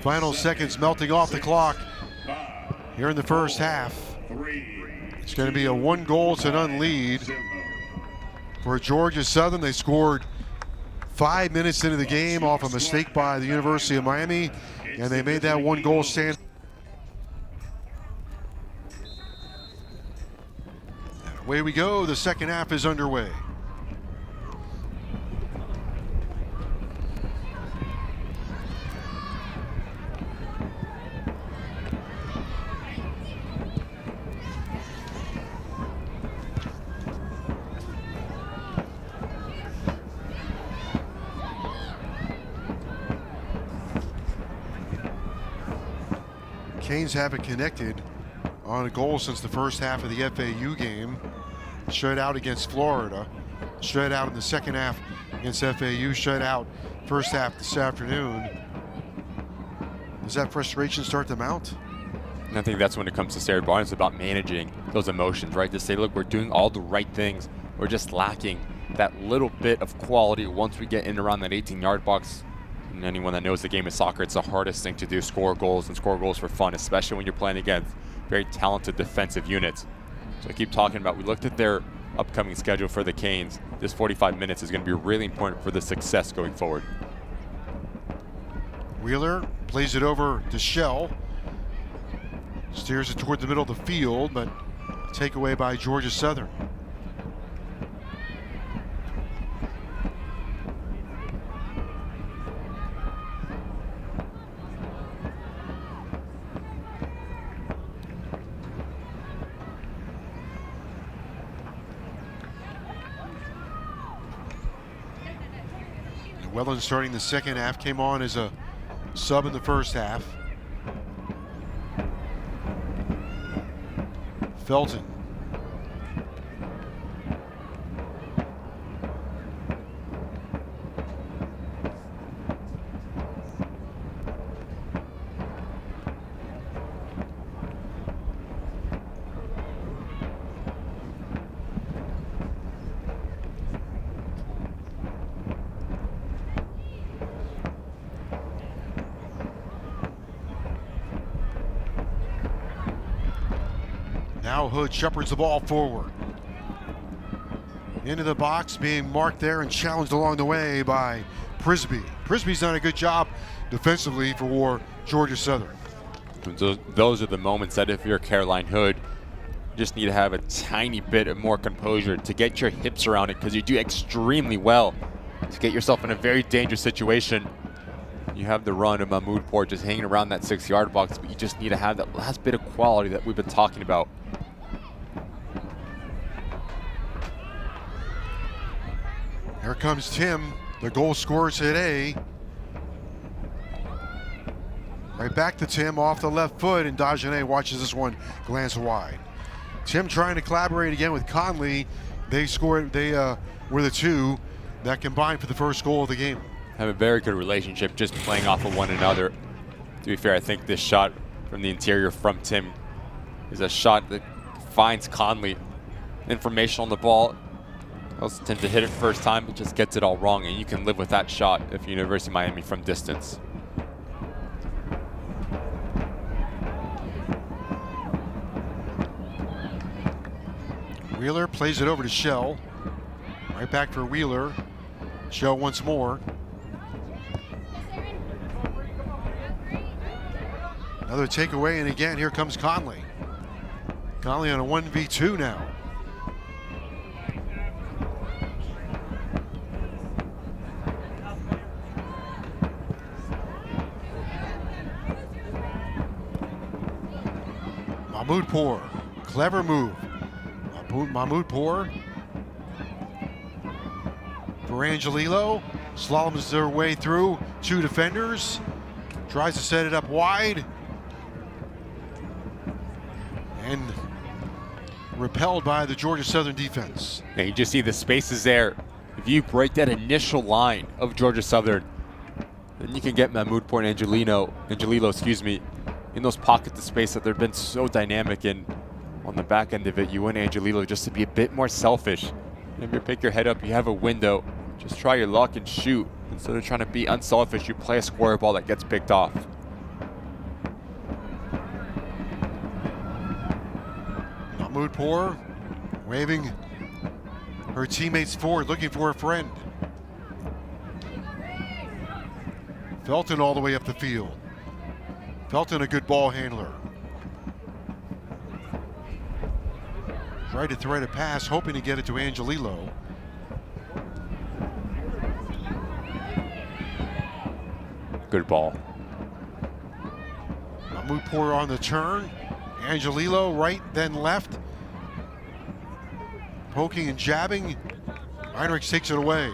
A: Final seconds melting off the clock here in the first half. It's going to be a 1-goal-to-none lead for Georgia Southern. They scored 5 minutes into the game off a mistake by the University of Miami, and they made that 1-goal stand. And away we go. The second half is underway. Canes haven't connected on a goal since the first half of the FAU game. Shut out against Florida. Shut out in the second half against FAU. Shut out first half this afternoon. Does that frustration start to mount?
B: And I think that's when it comes to Sarah Barnes, about managing those emotions, right? To say, look, we're doing all the right things. We're just lacking that little bit of quality once we get in around that 18-yard box. And anyone that knows the game of soccer, it's the hardest thing to do, score goals and score goals for fun, especially when you're playing against very talented defensive units. So I keep talking about, we looked at their upcoming schedule for the Canes. This 45 minutes is going to be really important for the success going forward.
A: Wheeler plays it over to Shell. Steers it toward the middle of the field, but takeaway by Georgia Southern. Wellen starting the second half, came on as a sub in the first half. Felton. Now Hood shepherds the ball forward. Into the box, being marked there and challenged along the way by Prisby. Prisby's done a good job defensively for Georgia Southern.
B: Those are the moments that if you're Caroline Hood, you just need to have a tiny bit of more composure to get your hips around it, because you do extremely well to get yourself in a very dangerous situation. You have the run of Mahmoud Port just hanging around that 6-yard box, but you just need to have that last bit of quality that we've been talking about.
A: Here comes Timm, the goal scorer today. Right back to Timm off the left foot, and Dagenet watches this one glance wide. Timm trying to collaborate again with Conley. They scored, they were the two that combined for the first goal of the game.
B: Have a very good relationship, just playing off of one another. To be fair, I think this shot from the interior from Timm is a shot that finds Conley. Information on the ball. They'll tend to hit it first time, but just gets it all wrong, and you can live with that shot if you're University of Miami from distance.
A: Wheeler plays it over to Shell. Right back for Wheeler. Shell once more. Another takeaway, and again, here comes Conley. Conley on a 1v2 now. Mahmoudpour, clever move. Mahmoudpour for Angelillo. Slaloms their way through two defenders. Tries to set it up wide. And repelled by the Georgia Southern defense.
B: And you just see the spaces there. If you break that initial line of Georgia Southern, then you can get Mahmoudpour and Angelillo, excuse me, in those pockets of space that they've been so dynamic in. On the back end of it, you want Angelillo just to be a bit more selfish. If you pick your head up, you have a window. Just try your luck and shoot. Instead of trying to be unselfish, you play a square ball that gets picked off.
A: Mahmoudpour waving her teammates forward, looking for a friend. Felton all the way up the field. Felton a good ball handler. Tried to thread a pass, hoping to get it to Angelillo.
B: Good ball.
A: Mahmoudpour on the turn. Angelillo right, then left. Poking and jabbing. Heinrichs takes it away.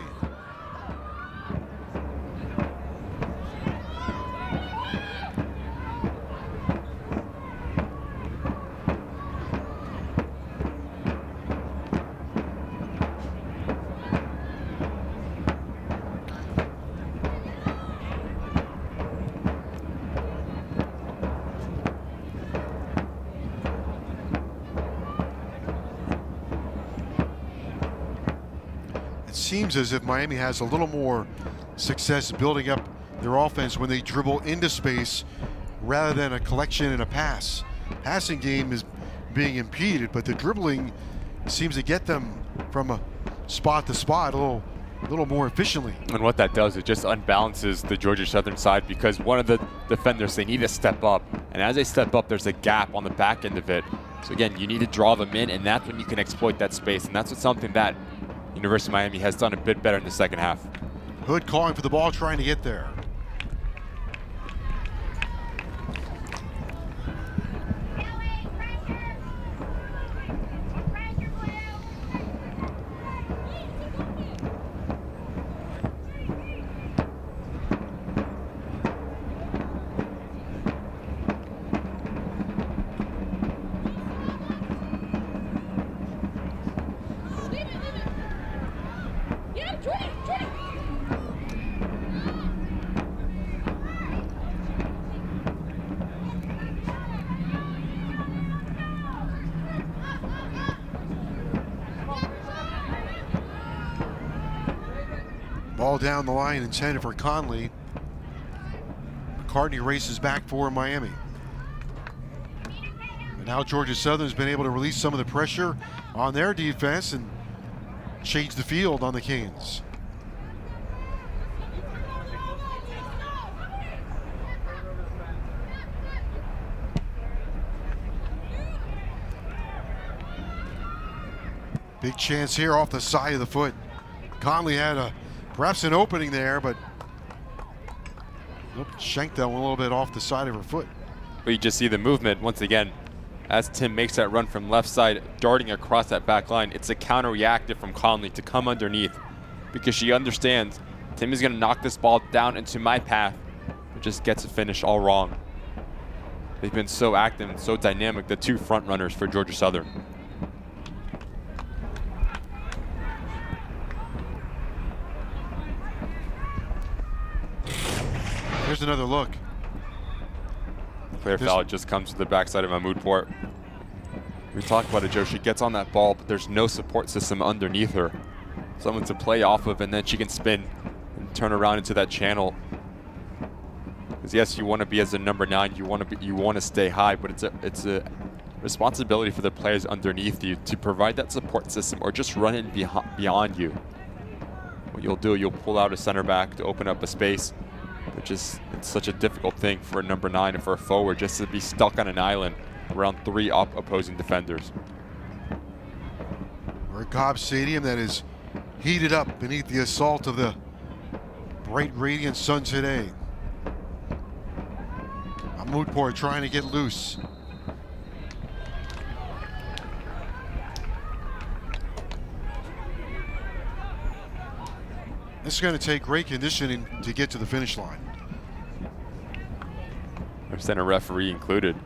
A: seems as if Miami has a little more success building up their offense when they dribble into space rather than a collection and a pass. Passing game is being impeded, but the dribbling seems to get them from a spot to spot a little more efficiently.
B: And what that does, it just unbalances the Georgia Southern side, because one of the defenders, they need to step up. And as they step up, there's a gap on the back end of it. So again, you need to draw them in, and that's when you can exploit that space. And that's something that University of Miami has done a bit better in the second half.
A: Hood calling for the ball, trying to get there. Ball down the line intended for Conley. McCartney races back for Miami. And now Georgia Southern's been able to release some of the pressure on their defense and change the field on the Canes. Big chance here off the side of the foot. Conley had perhaps an opening there, but shanked that one a little bit off the side of her foot.
B: But you just see the movement once again as Timm makes that run from left side, darting across that back line. It's a counter-reactive from Conley to come underneath, because she understands Timm is going to knock this ball down into my path, but just gets a finish all wrong. They've been so active and so dynamic, the two front runners for Georgia Southern.
A: Here's another look.
B: Clear foul just comes to the backside of Mahmoud Port. We talked about it, Joe. She gets on that ball, but there's no support system underneath her. Someone to play off of, and then she can spin and turn around into that channel. Because yes, you want to be as a number 9, you want to stay high, but it's a responsibility for the players underneath you to provide that support system or just run it beyond you. What you'll do, you'll pull out a center back to open up a space. It's such a difficult thing for a number 9 and for a forward just to be stuck on an island around 3 opposing defenders.
A: We're at Cobb Stadium that is heated up beneath the assault of the bright radiant sun today. Mahmoudpur trying to get loose. This is going to take great conditioning to get to the finish line.
B: There's then a referee included.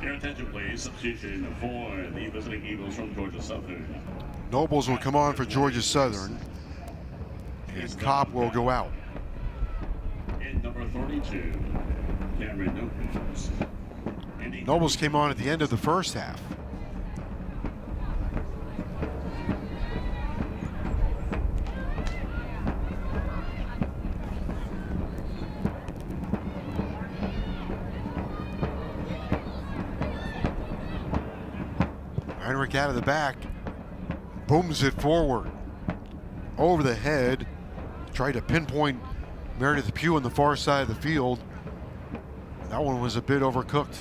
C: Your attention, please. Substitution for the visiting Eagles from Georgia Southern.
A: Nobles will come on for Georgia Southern, and Cobb will go out.
C: In number 32, Cameron Nobles.
A: Nobles came on at the end of the first half. Heinrich out of the back. Booms it forward. Over the head. Tried to pinpoint Meredith Pugh on the far side of the field. That one was a bit overcooked.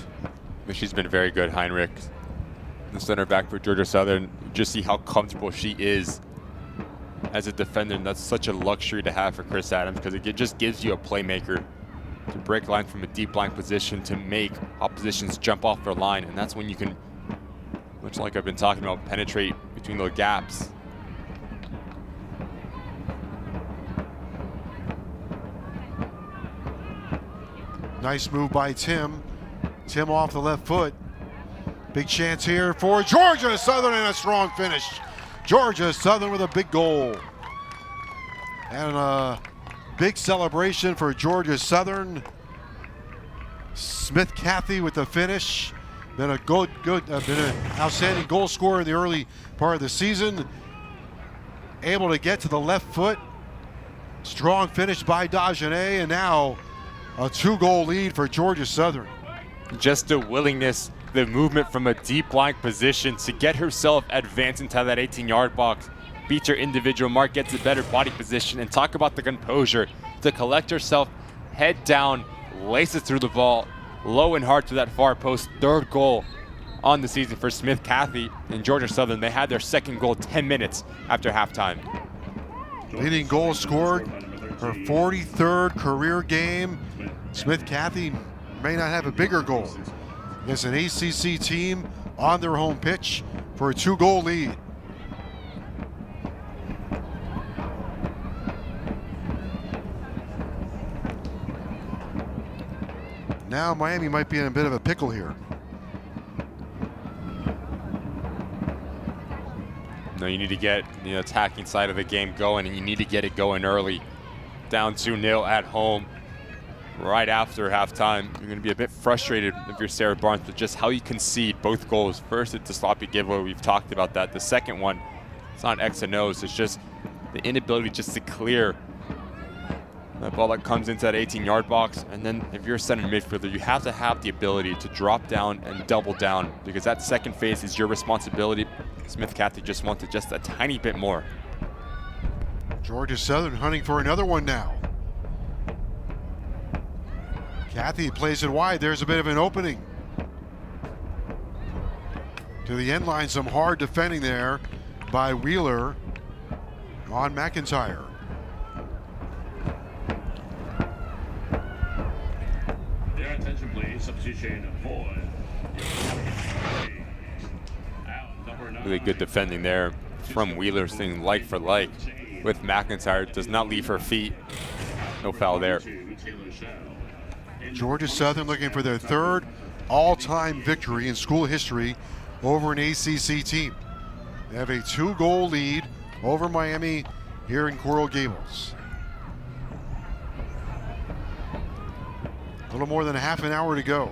B: But she's been very good, Heinrich. The center back for Georgia Southern. Just see how comfortable she is as a defender. And that's such a luxury to have for Chris Adams, because it just gives you a playmaker to break line from a deep line position to make oppositions jump off their line. And that's when you can, much like I've been talking about, penetrate between those gaps.
A: Nice move by Timm. Timm off the left foot. Big chance here for Georgia Southern and a strong finish. Georgia Southern with a big goal. And a big celebration for Georgia Southern. Smith Cathy with the finish. Been an outstanding goal scorer in the early part of the season. Able to get to the left foot. Strong finish by Dagenet, and now a 2-goal lead for Georgia Southern.
B: Just the willingness, the movement from a deep line position to get herself advanced into that 18-yard box. Beats her individual mark, gets a better body position, and talk about the composure to collect herself, head down, laces through the ball, low and hard to that far post. 3rd goal on the season for Smith Cathy and Georgia Southern. They had their 2nd goal 10 minutes after halftime.
A: Leading goal scored, her 43rd career game. Smith Cathy may not have a bigger goal against an ACC team on their home pitch for a 2-goal lead. Now Miami might be in a bit of a pickle here.
B: No, you need to get the attacking side of the game going, and you need to get it going early. Down 2-0 at home right after halftime. You're going to be a bit frustrated if you're Sarah Barnes with just how you concede both goals. First, it's a sloppy giveaway. We've talked about that. The second one, it's not X and O's. It's just the inability just to clear that ball that comes into that 18-yard box. And then if you're a center midfielder, you have to have the ability to drop down and double down, because that second phase is your responsibility. Smith Cathy just wanted just a tiny bit more.
A: Georgia Southern hunting for another one now. Cathy plays it wide. There's a bit of an opening to the end line. Some hard defending there by Wheeler on McIntyre.
C: Your attention, please. Substitution for
B: Really good defending there from Wheeler, staying like for like with McIntyre. Does not leave her feet. No foul there.
A: Georgia Southern looking for their 3rd all-time victory in school history over an ACC team. They have a 2-goal lead over Miami here in Coral Gables. A little more than a half an hour to go.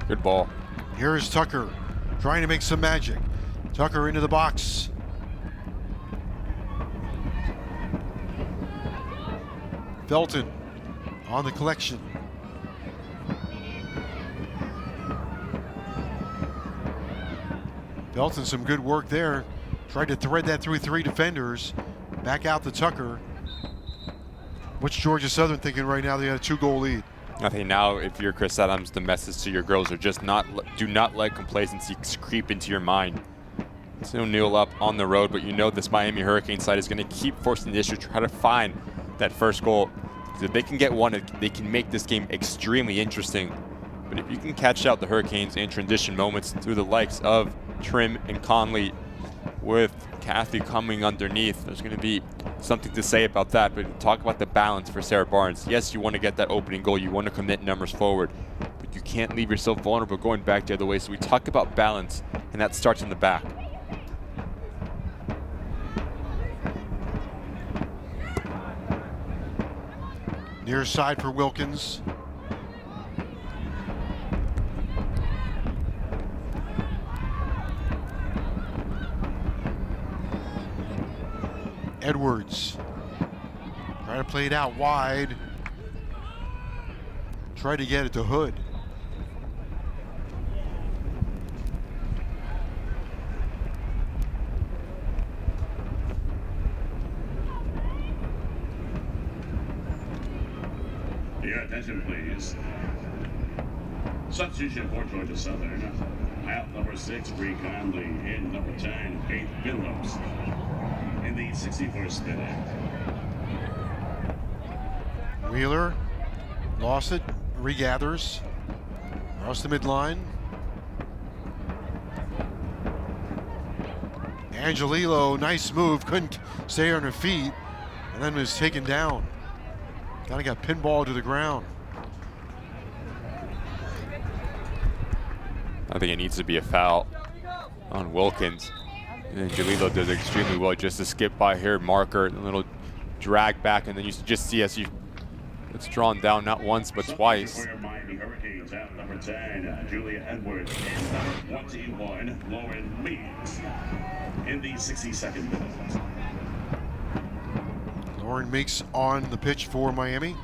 B: Good ball.
A: Here's Tucker trying to make some magic. Tucker into the box. Felton on the collection. Felton, some good work there. Tried to thread that through 3 defenders. Back out to Tucker. What's Georgia Southern thinking right now? They got a 2-goal lead.
B: I think now, if you're Chris Adams, the message to your girls are just do not let complacency creep into your mind. It's 0-0 up on the road, but you know this Miami Hurricane side is going to keep forcing the issue, try to find that first goal. Because if they can get one, they can make this game extremely interesting. But if you can catch out the Hurricanes in transition moments through the likes of Trim and Conley, with Cathy coming underneath, there's going to be something to say about that. But talk about the balance for Sarah Barnes. Yes, you want to get that opening goal. You want to commit numbers forward. But you can't leave yourself vulnerable going back the other way. So we talk about balance, and that starts in the back.
A: Near side for Wilkins. Edwards trying to play it out wide. Try to get it to Hood.
C: Your attention, please. Substitution for Georgia Southern. Out number 6, Bree Conley. In number 10, Kate Phillips. In the 61st minute.
A: Wheeler lost it, regathers. Across the midline. Angelillo, nice move, couldn't stay on her feet, and then was taken down. Kind of got pinballed to the ground.
B: I think it needs to be a foul on Wilkins. And Angelillo does extremely well just to skip by her marker, a little drag back, and then you just see as it's drawn down not once but twice.
C: Miami Hurricanes out number 10, Julia Edwards. In number 21, Lauren Meeks. In the 62nd minute.
A: Lauren Meeks on the pitch for Miami.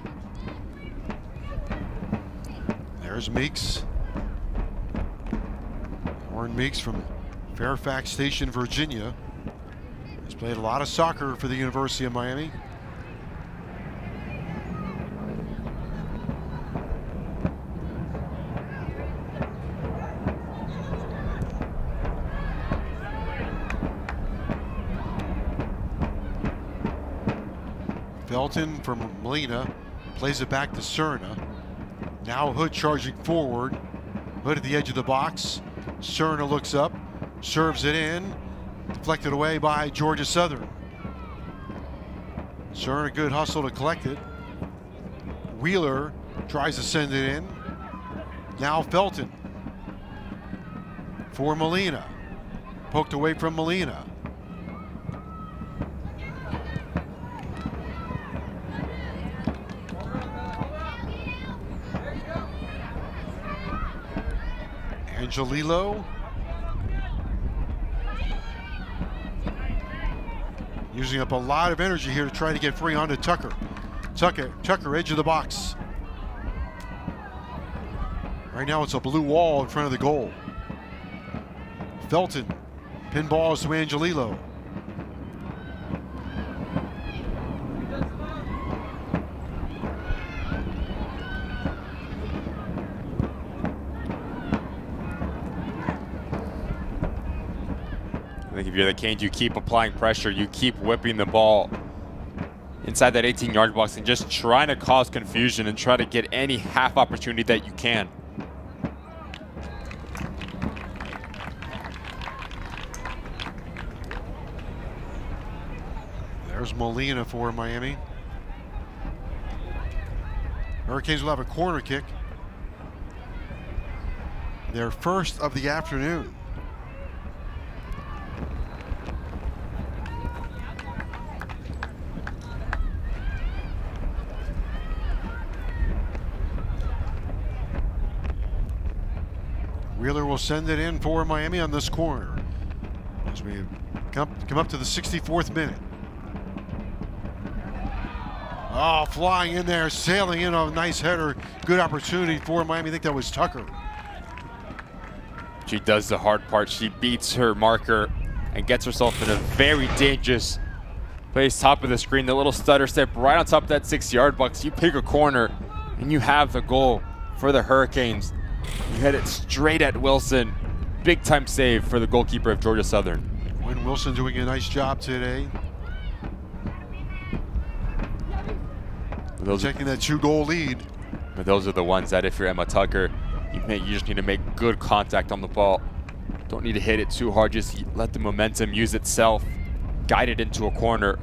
A: There's Meeks. Lauren Meeks from Fairfax Station, Virginia. Has played a lot of soccer for the University of Miami. Felton from Molina plays it back to Cerna. Now Hood charging forward. Hood at the edge of the box. Cerna looks up, serves it in, deflected away by Georgia Southern. Cerna, good hustle to collect it. Wheeler tries to send it in. Now Felton for Molina. Poked away from Molina. Angelillo using up a lot of energy here to try to get free onto Tucker. Tucker, edge of the box. Right now it's a blue wall in front of the goal. Felton pinballs to Angelillo.
B: I think if you're the Canes, you keep applying pressure, you keep whipping the ball inside that 18-yard box and just trying to cause confusion and try to get any half opportunity that you can.
A: There's Molina for Miami. Hurricanes will have a corner kick. Their first of the afternoon. Wheeler will send it in for Miami on this corner as we come up to the 64th minute. Oh, flying in there, sailing in on a nice header. Good opportunity for Miami. I think that was Tucker.
B: She does the hard part. She beats her marker and gets herself in a very dangerous place, top of the screen. The little stutter step right on top of that 6-yard box. You pick a corner and you have the goal for the Hurricanes. You hit it straight at Wilson. Big time save for the goalkeeper of Georgia Southern.
A: Quinn Wilson doing a nice job today. Taking that 2-goal lead.
B: But those are the ones that if you're Emma Tucker, you just need to make good contact on the ball. Don't need to hit it too hard. Just let the momentum use itself. Guide it into a corner.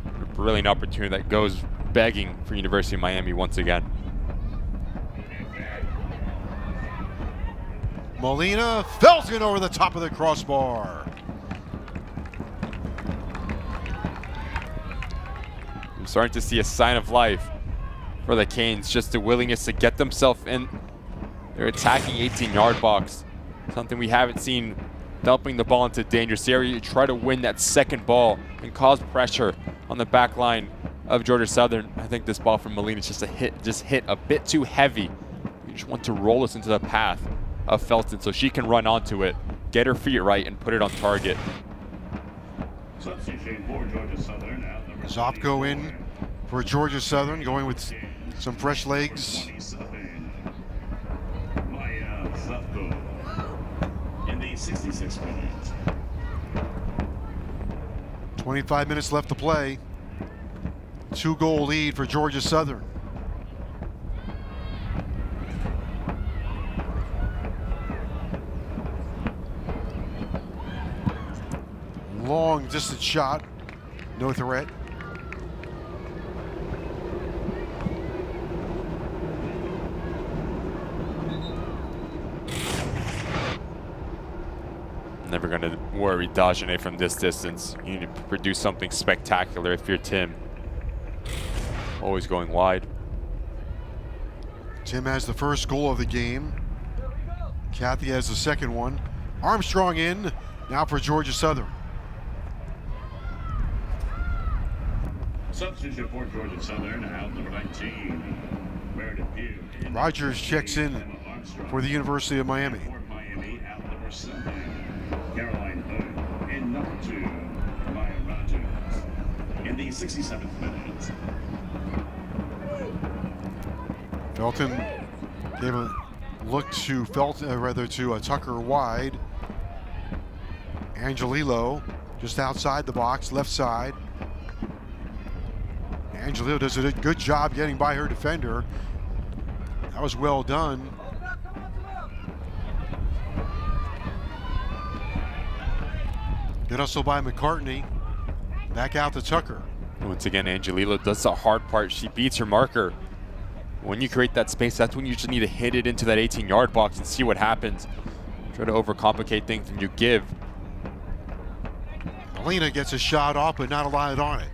B: A brilliant opportunity that goes begging for University of Miami once again.
A: Molina, Felton over the top of the crossbar.
B: I'm starting to see a sign of life for the Canes, just the willingness to get themselves in their attacking 18-yard box. Something we haven't seen, dumping the ball into dangerous area. You try to win that second ball and cause pressure on the back line of Georgia Southern. I think this ball from Molina just hit a bit too heavy. You just want to roll this into the path of Felton so she can run onto it, get her feet right, and put it on target.
C: Substitution for Georgia Southern.
A: Zopko in for Georgia Southern, going with some fresh legs.
C: 27. Maya Zopko in the 66th minute.
A: 25 minutes left to play. 2-goal lead for Georgia Southern. Long distance shot, no threat.
B: Never going to worry Dagenet from this distance. You need to produce something spectacular if you're Timm. Always going wide.
A: Timm has the first goal of the game. Kathy has the second one. Armstrong in, now for Georgia Southern.
C: Substitution for Georgia Southern, out number 19. Meredith Pugh.
A: Rogers checks in for the University of Miami.
C: For Miami, out number 7. Caroline Hood. In number 2, Maya Rogers. In the 67th minute.
A: Felton gave a look to Tucker wide. Angelillo just outside the box, left side. Angelillo does a good job getting by her defender. That was well done. Good hustle by McCartney. Back out to Tucker.
B: Once again, Angelillo does the hard part. She beats her marker. When you create that space, that's when you just need to hit it into that 18-yard box and see what happens. Try to overcomplicate things and you give.
A: Molina gets a shot off, but not a lot on it.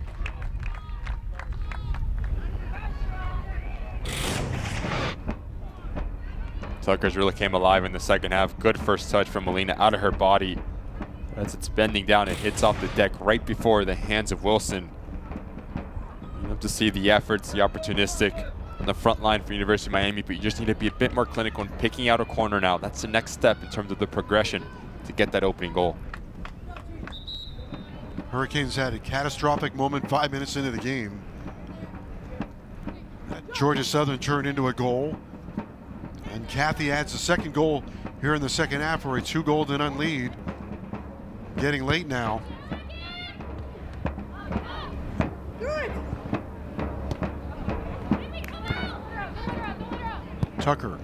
B: Tucker's really came alive in the second half. Good first touch from Molina out of her body. As it's bending down, it hits off the deck right before the hands of Wilson. You have to see the efforts, the opportunistic on the front line for University of Miami, but you just need to be a bit more clinical in picking out a corner now. That's the next step in terms of the progression to get that opening goal.
A: Hurricanes had a catastrophic moment 5 minutes into the game. Georgia Southern turned into a goal. And Kathy adds the second goal here in the second half for a 2-goal-to-none lead. Getting late now. Tucker.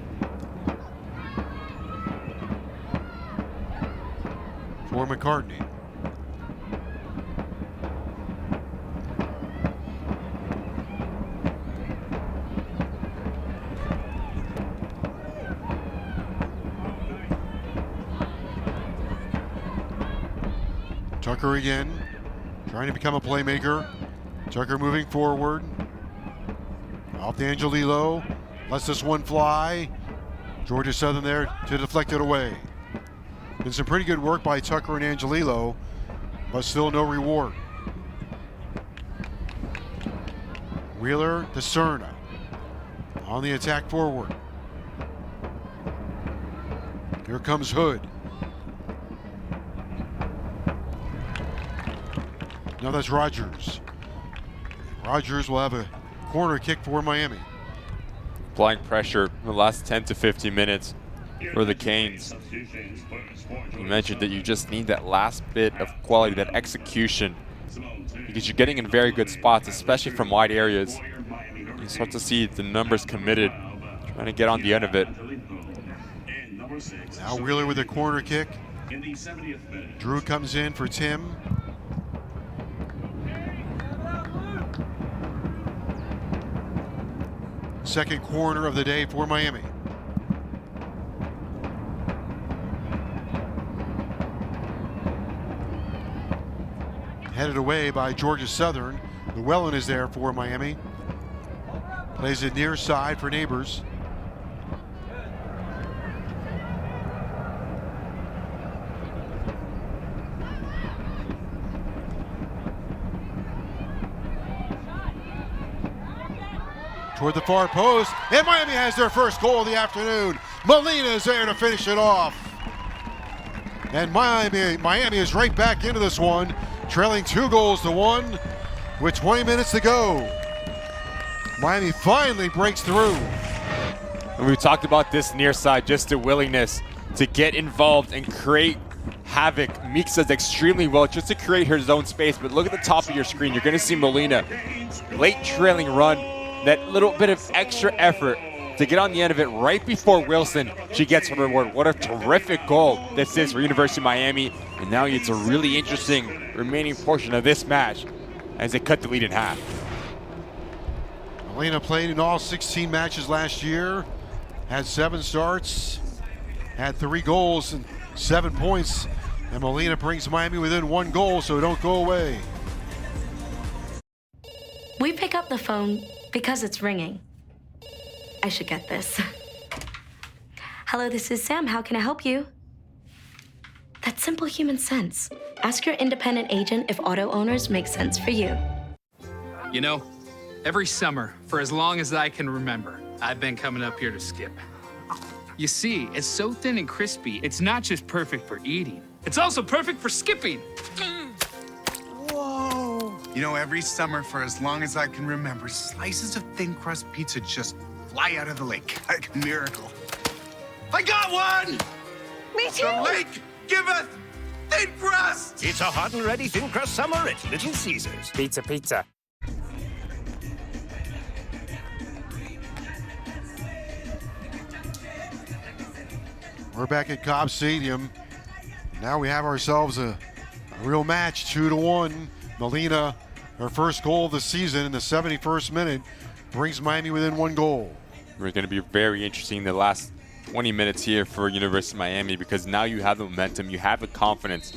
A: For McCartney. Tucker again, trying to become a playmaker. Tucker moving forward. Off to Angelillo. Lets this one fly. Georgia Southern there to deflect it away. Been some pretty good work by Tucker and Angelillo, but still no reward. Wheeler to Cerna. On the attack forward. Here comes Hood. Now that's Rogers. Rogers will have a corner kick for Miami.
B: Applying pressure in the last 10 to 15 minutes for the Canes. You mentioned that you just need that last bit of quality, that execution, because you're getting in very good spots, especially from wide areas. You start to see the numbers committed, trying to get on the end of it.
A: Now Wheeler with a corner kick. Drew comes in for Timm. Second corner of the day for Miami. Headed away by Georgia Southern. Llewellyn is there for Miami. Plays it near side for Neighbors. toward the far post, and Miami has their first goal of the afternoon. Molina is there to finish it off. And Miami is right back into this one, trailing 2-1 with 20 minutes to go. Miami finally breaks through.
B: And we talked about this near side, just the willingness to get involved and create havoc. Meeks does extremely well just to create her zone space, but look at the top of your screen. You're going to see Molina, late trailing run, that little bit of extra effort to get on the end of it right before Wilson. She gets her reward. What a terrific goal this is for University of Miami. And now it's a really interesting remaining portion of this match as they cut the lead in half.
A: Molina played in all 16 matches last year, had 7 starts, had 3 goals and 7 points, and Molina brings Miami within 1 goal, so don't go away.
F: We pick up the phone because it's ringing. I should get this. Hello, this is Sam. How can I help you? That's simple human sense. Ask your independent agent if auto owners make sense for you.
H: You know, every summer, for as long as I can remember, I've been coming up here to skip. You see, it's so thin and crispy, it's not just perfect for eating, it's also perfect for skipping.
I: Whoa! You know, every summer, for as long as I can remember, slices of thin crust pizza just fly out of the lake like a miracle. I got one!
J: Me too!
I: The lake giveth thin crust!
E: It's a hot and ready thin crust summer at Little Caesars.
J: Pizza, pizza.
A: We're back at Cobb Stadium. Now we have ourselves a real match, 2-1. Molina, her first goal of the season in the 71st minute, brings Miami within 1 goal.
B: We're going to be very interesting the last 20 minutes here for University of Miami, because now you have the momentum, you have the confidence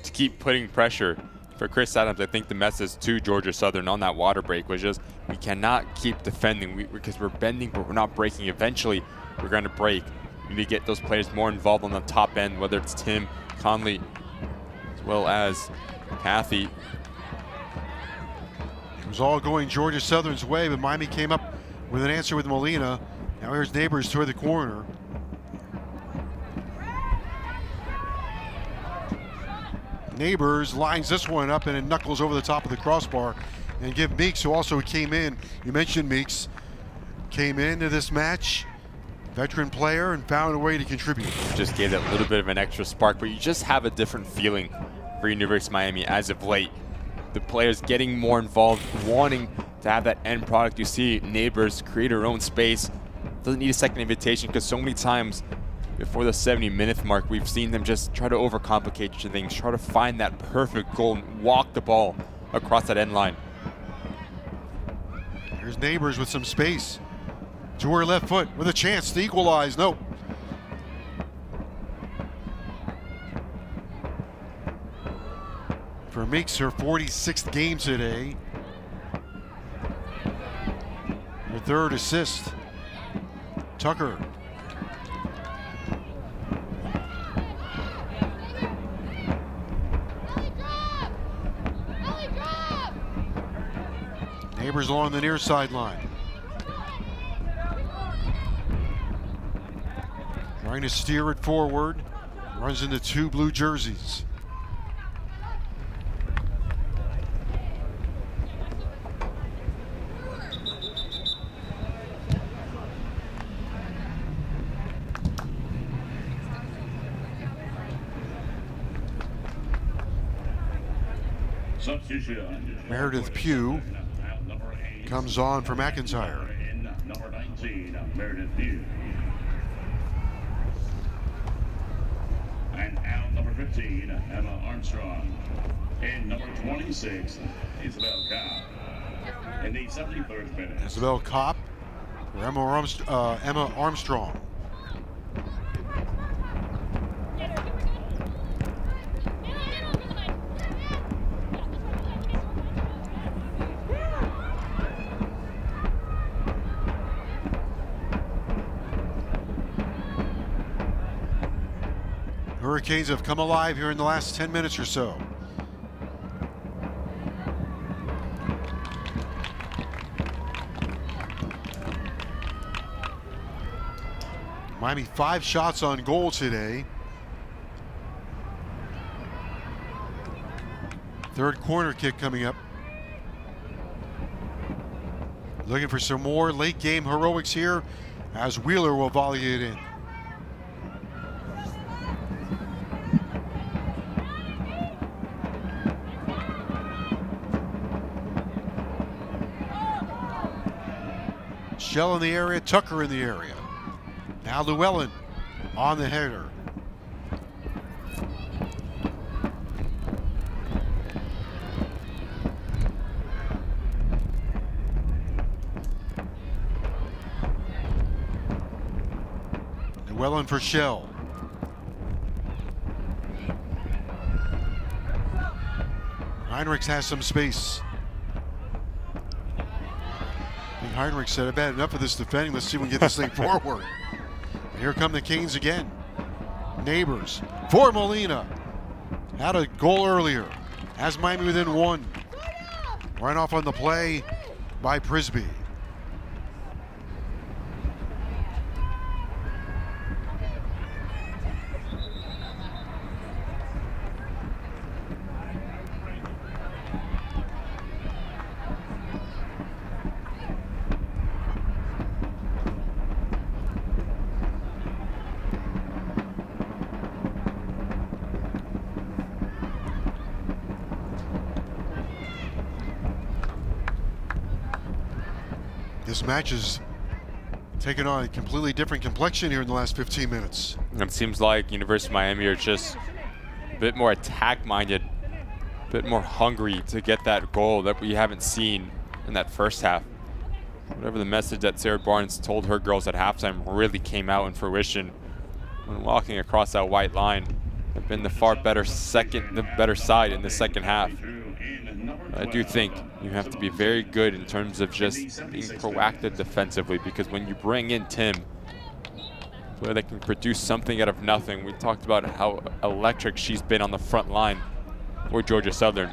B: to keep putting pressure. For Chris Adams, I think the message to Georgia Southern on that water break was just, we cannot keep defending because we're bending, but we're not breaking. Eventually, we're going to break. We need to get those players more involved on the top end, whether it's Tim, Conley, as well as Kathy.
A: It was all going Georgia Southern's way, but Miami came up with an answer with Molina. Now here's Neighbors toward the corner. Neighbors lines this one up and it knuckles over the top of the crossbar and give Meeks, who also came in, you mentioned Meeks, came into this match, veteran player, and found a way to contribute.
B: Just gave that little bit of an extra spark, but you just have a different feeling for University of Miami as of late. The players getting more involved, wanting to have that end product. You see Neighbors create her own space. Doesn't need a second invitation, because so many times before the 70-minute mark, we've seen them just try to overcomplicate things, try to find that perfect goal and walk the ball across that end line.
A: Here's Neighbors with some space. To her left foot with a chance to equalize. Nope. For Meeks, her 46th game today. Her 3rd assist. Tucker. Neighbors along the near sideline. Trying to steer it forward. Runs into 2 blue jerseys.
C: Substitution.
A: Meredith Pugh comes on for McIntyre.
C: Number 19, Meredith Pugh. And out number 15, Emma Armstrong. And number 26, Isabel Cobb. In the 73rd minute.
A: Isabel Kopp for Emma Armstrong. Hurricanes have come alive here in the last 10 minutes or so. Miami 5 shots on goal today. Third corner kick coming up. Looking for some more late game heroics here as Wheeler will volley it in. Shell in the area, Tucker in the area. Now Llewellyn on the header. Llewellyn for Shell. Heinrichs has some space. I think Heinrich said, I've had enough of this defending. Let's see if we can get this thing forward. And here come the Canes again. Neighbors for Molina. Had a goal earlier. Has Miami within 1. Run off on the play by Prisby. This match has taken on a completely different complexion here in the last 15 minutes.
B: It seems like University of Miami are just a bit more attack-minded, a bit more hungry to get that goal that we haven't seen in that first half. Whatever the message that Sarah Barnes told her girls at halftime really came out in fruition when walking across that white line. They've been the better side in the second half. I do think you have to be very good in terms of just being proactive defensively, because when you bring in Timm, where they can produce something out of nothing. We talked about how electric she's been on the front line for Georgia Southern.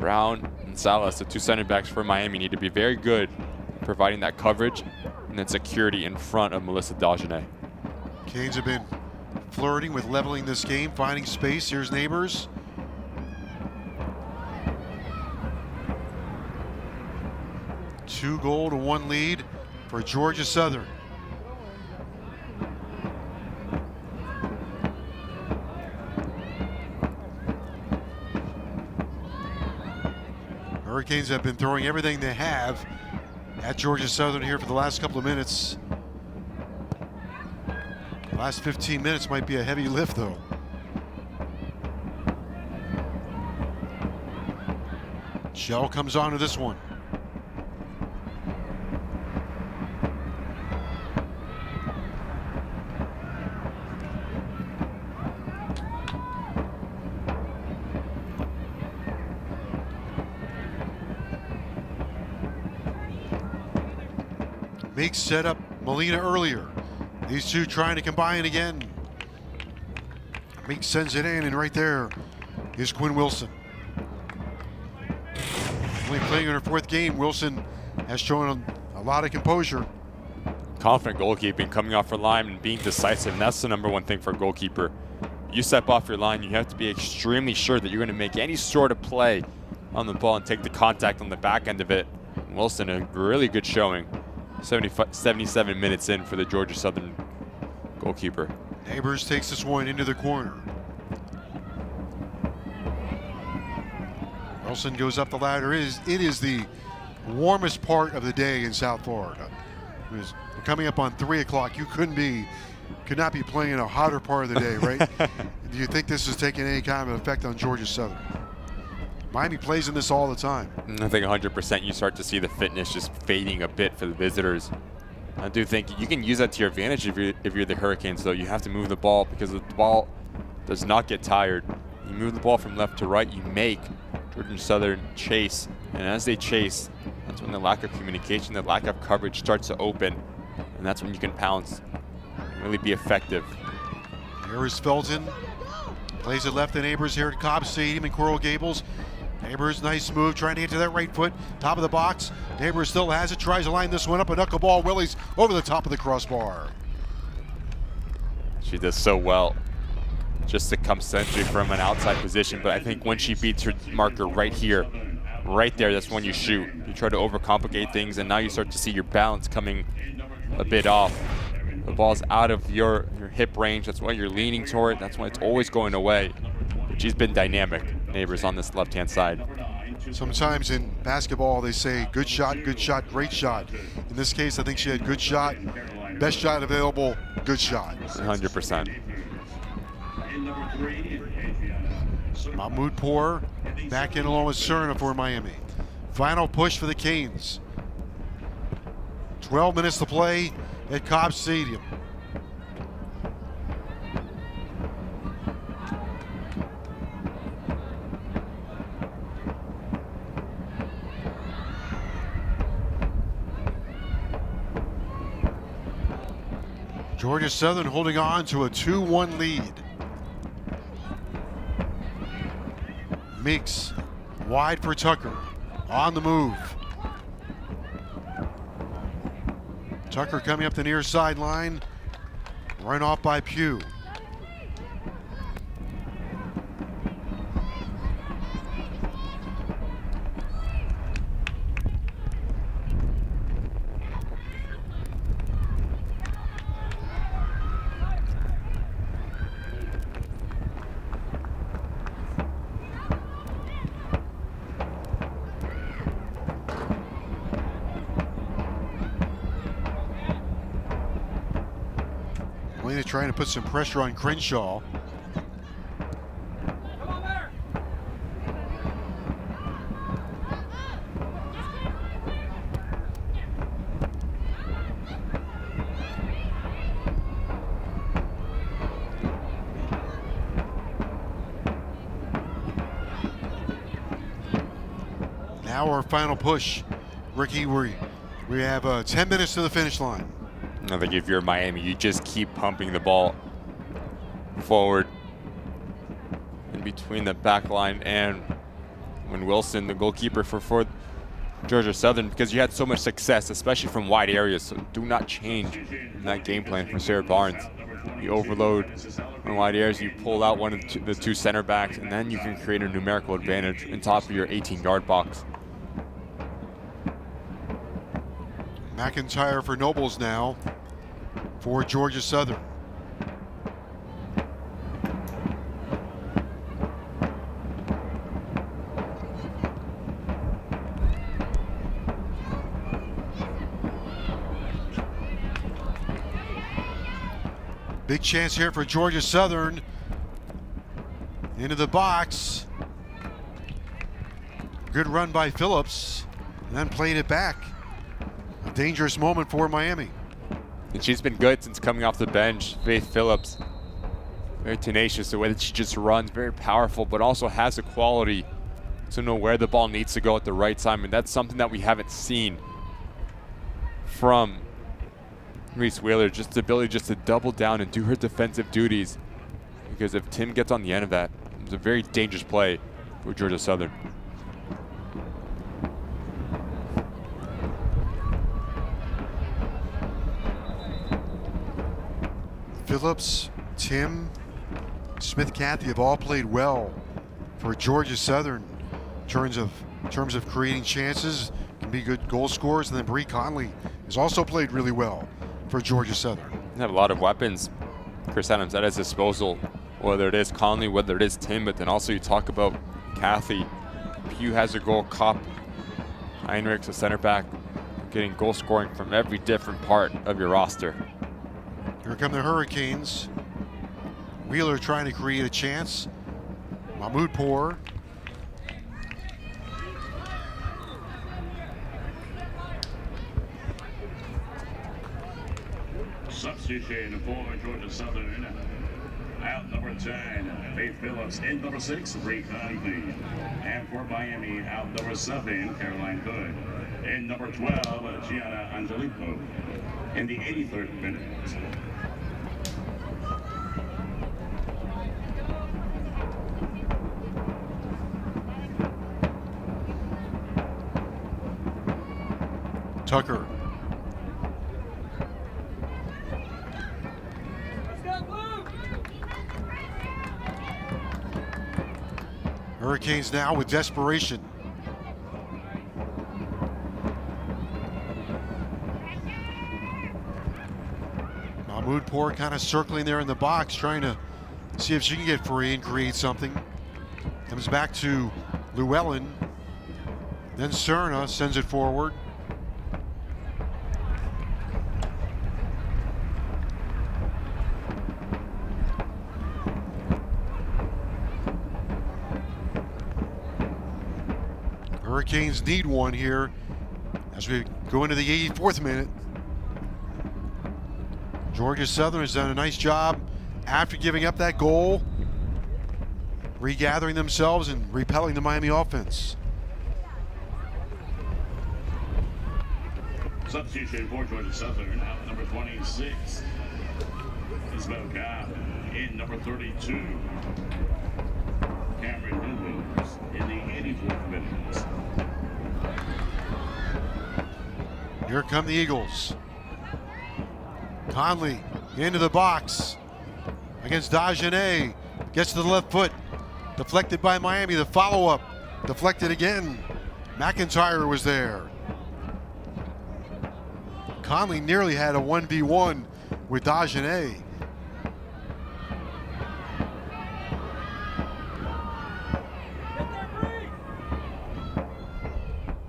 B: Brown and Salas, the 2 center backs for Miami, need to be very good providing that coverage and then security in front of Melissa Dagenet.
A: Canes have been flirting with leveling this game, finding space. Here's Neighbors. Two goal to 1 lead for Georgia Southern. Hurricanes have been throwing everything they have at Georgia Southern here for the last couple of minutes. The last 15 minutes might be a heavy lift though. Shell comes on to this one. Meeks set up Molina earlier. These two trying to combine again. Meeks sends it in, and right there is Quinn Wilson. Only playing in her 4th game, Wilson has shown a lot of composure.
B: Confident goalkeeping, coming off her line and being decisive, and that's the #1 thing for a goalkeeper. You step off your line, you have to be extremely sure that you're going to make any sort of play on the ball and take the contact on the back end of it. And Wilson, a really good showing. 77 minutes in for the Georgia Southern goalkeeper.
A: Neighbors takes this one into the corner. Wilson goes up the ladder. It is the warmest part of the day in South Florida. We're coming up on 3 o'clock. You could not be playing in a hotter part of the day, right? Do you think this is taking any kind of effect on Georgia Southern? Miami plays in this all the time.
B: I think 100% you start to see the fitness just fading a bit for the visitors. I do think you can use that to your advantage if you're the Hurricanes, though. You have to move the ball because the ball does not get tired. You move the ball from left to right, you make Georgia Southern chase. And as they chase, that's when the lack of communication, the lack of coverage starts to open. And that's when you can pounce and really be effective.
A: Here is Felton. Plays it left to Neighbors here at Cobb Stadium in Coral Gables. Neighbors, nice move, trying to get to that right foot, top of the box. Neighbors still has it, tries to line this one up, a knuckleball. Willie's over the top of the crossbar.
B: She does so well just to come century from an outside position, but I think when she beats her marker right here, right there, that's when you shoot. You try to overcomplicate things, and now you start to see your balance coming a bit off. The ball's out of your hip range. That's why you're leaning toward it. That's why it's always going away. But she's been dynamic, Neighbors, on this left-hand side.
A: Sometimes in basketball, they say good shot, great shot. In this case, I think she had good shot, best shot available, good shot.
B: 100%.
A: Mahmoudpour back in along with Serna for Miami. Final push for the Canes. 12 minutes to play at Cobb Stadium. Georgia Southern holding on to a 2-1 lead. Meeks wide for Tucker, on the move. Tucker coming up the near sideline, run off by Pugh. Trying to put some pressure on Crenshaw. Now our final push. Ricky, we have 10 minutes to the finish line.
B: I think if you're Miami, you just keep pumping the ball forward in between the back line and Wilson, the goalkeeper for Georgia Southern, because you had so much success, especially from wide areas. So do not change in that game plan for Sarah Barnes. You overload on wide areas, you pull out one of the two center backs, and then you can create a numerical advantage on top of your 18-yard box.
A: McIntyre for Nobles now for Georgia Southern. Big chance here for Georgia Southern. Into the box. Good run by Phillips, and then played it back. A dangerous moment for Miami.
B: And she's been good since coming off the bench. Faith Phillips, very tenacious, the way that she just runs, very powerful, but also has the quality to know where the ball needs to go at the right time. And that's something that we haven't seen from Reese Wheeler, just the ability just to double down and do her defensive duties. Because if Timm gets on the end of that, it's a very dangerous play for Georgia Southern.
A: Phillips, Timm, Smith Cathy have all played well for Georgia Southern in terms of creating chances, can be good goal scorers, and then Bree Conley has also played really well for Georgia Southern.
B: They have a lot of weapons, Chris Adams, at his disposal, whether it is Conley, whether it is Timm, but then also you talk about Cathy. Pugh has a goal, Kopp, Heinrichs, a center back, getting goal scoring from every different part of your roster.
A: Here come the Hurricanes. Wheeler trying to create a chance. Mahmoudpour.
C: Substitution for Georgia Southern. Out number 10, Faith Phillips. In number 6, Bree Conley. And for Miami, out number 7, Caroline Hood. In number 12, Gianna Angelico. In the 83rd minute.
A: Tucker. Hurricanes now with desperation. Mahmoudpour kind of circling there in the box, trying to see if she can get free and create something. Comes back to Llewellyn. Then Serna sends it forward. Hurricanes need one here as we go into the 84th minute. Georgia Southern has done a nice job after giving up that goal, regathering themselves and repelling the Miami offense.
C: Substitution for Georgia Southern, out number 26. Isabel Cobb in number 32. Cameron Newlands in the 84th minute.
A: Here come the Eagles. Conley into the box against Dagenet. Gets to the left foot. Deflected by Miami. The follow-up. Deflected again. McIntyre was there. Conley nearly had a 1v1 with Dagenet.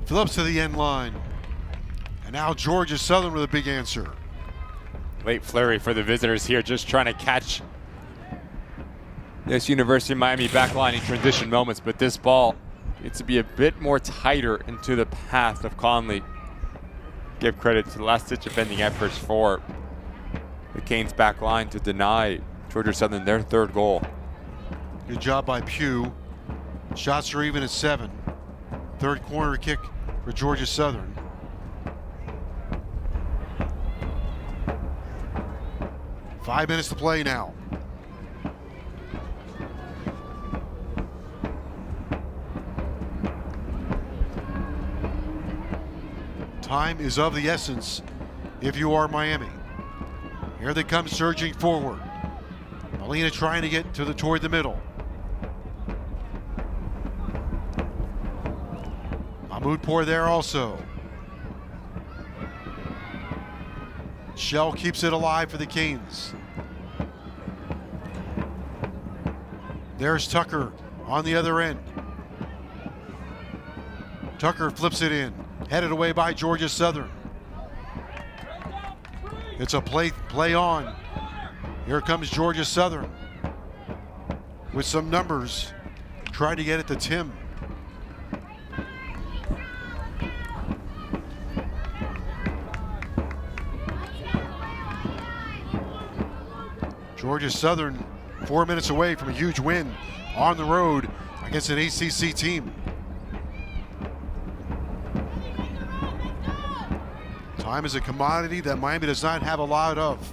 A: Phillips to the end line. And now Georgia Southern with a big answer.
B: Late flurry for the visitors here, just trying to catch this University of Miami backline in transition moments, but this ball needs to be a bit more tighter into the path of Conley. Give credit to the last-ditch defending efforts for the Canes backline to deny Georgia Southern their third goal.
A: Good job by Pugh. Shots are even at 7. Third corner kick for Georgia Southern. Five minutes to play now. Time is of the essence if you are Miami. Here they come surging forward. Molina trying to get toward the middle. Mahmoudpour there also. Shell keeps it alive for the Canes. There's Tucker on the other end. Tucker flips it in, headed away by Georgia Southern. It's a play on. Here comes Georgia Southern with some numbers. Try to get it to Timm. Georgia Southern 4 minutes away from a huge win on the road against an ACC team. Time is a commodity that Miami does not have a lot of.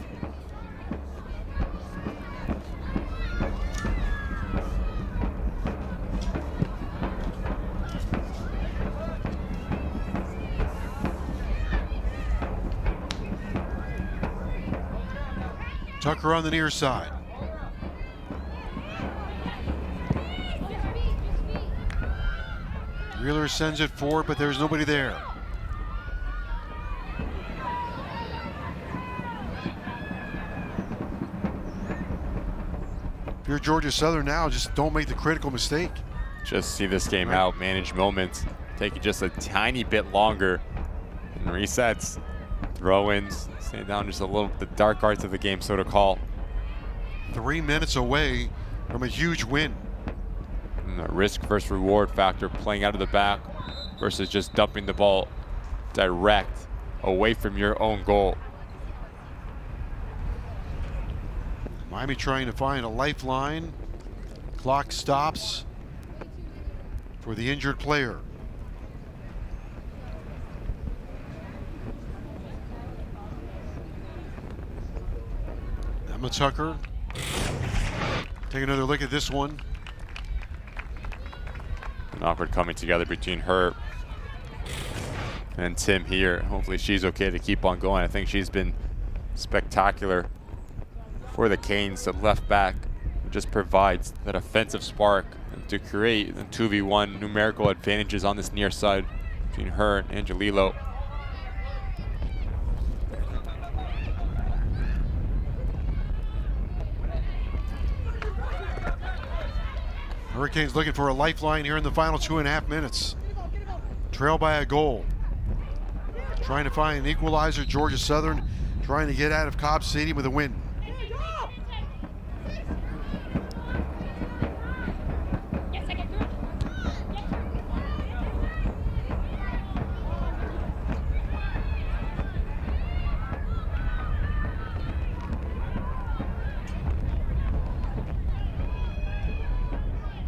A: Tucker on the near side. Wheeler sends it forward, but there's nobody there. If you're Georgia Southern now, just don't make the critical mistake.
B: Just see this game out, manage moments, taking just a tiny bit longer, and resets, throw-ins, stay down just a little, the dark arts of the game, so to call.
A: 3 minutes away from a huge win.
B: And the risk versus reward factor, playing out of the back versus just dumping the ball direct away from your own goal.
A: Miami trying to find a lifeline. Clock stops for the injured player. Emma Tucker. Take another look at this one.
B: An awkward coming together between her and Timm here. Hopefully she's okay to keep on going. I think she's been spectacular for the Canes, the left back It just provides that offensive spark to create the 2v1 numerical advantages on this near side between her and Angelillo.
A: Hurricanes looking for a lifeline here in the final 2.5 minutes. Trail by a goal. Trying to find an equalizer. Georgia Southern trying to get out of Cobb Stadium with a win.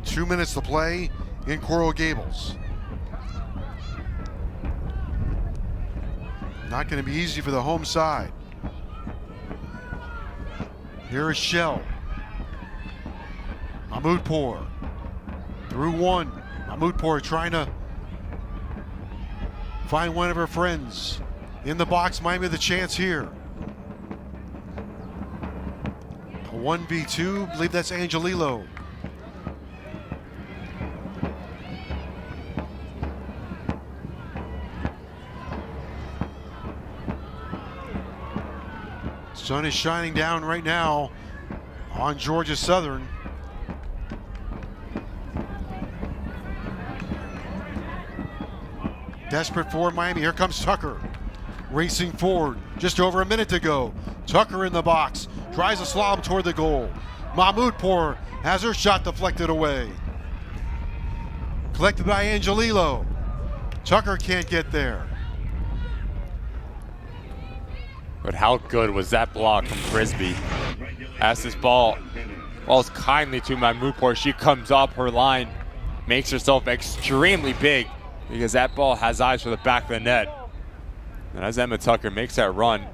A: Two minutes to play in Coral Gables. Not going to be easy for the home side. Here is Shell. Mahmoudpour through one. Mahmoudpour trying to find one of her friends in the box. Miami with a chance here. A 1v2, I believe that's Angelillo. Sun is shining down right now on Georgia Southern. Desperate for Miami. Here comes Tucker. Racing forward. Just over a minute to go. Tucker in the box. Tries a slalom toward the goal. Mahmoudpour has her shot deflected away. Collected by Angelillo. Tucker can't get there.
B: But how good was that block from Frisbee? As this ball falls kindly to Mahmoudpour, she comes up her line, makes herself extremely big because that ball has eyes for the back of the net. And as Emma Tucker makes that run,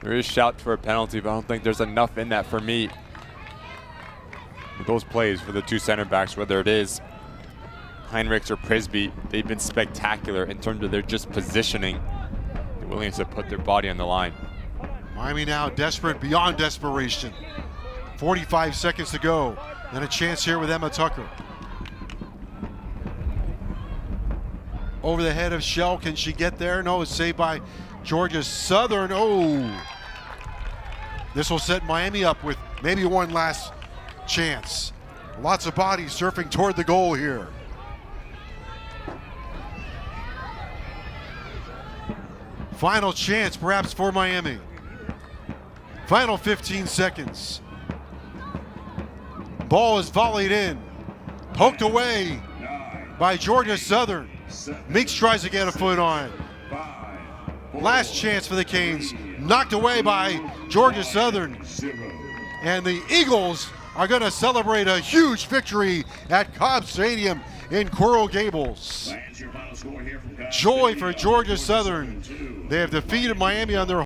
B: there is a shout for a penalty, but I don't think there's enough in that for me. With those plays for the two center backs, whether it is Heinrichs or Frisbee, they've been spectacular in terms of their just positioning. Williams to put their body on the line.
A: Miami now desperate beyond desperation. 45 seconds to go. And a chance here with Emma Tucker. Over the head of Shell. Can she get there? No, it's saved by Georgia Southern. Oh! This will set Miami up with maybe one last chance. Lots of bodies surfing toward the goal here. Final chance, perhaps, for Miami. Final 15 seconds. Ball is volleyed in. Poked away by Georgia Southern. Meeks tries to get a foot on it. Last chance for the Canes. Knocked away by Georgia Southern. And the Eagles are going to celebrate a huge victory at Cobb Stadium in Coral Gables. Joy for Georgia Southern. They have defeated Miami on their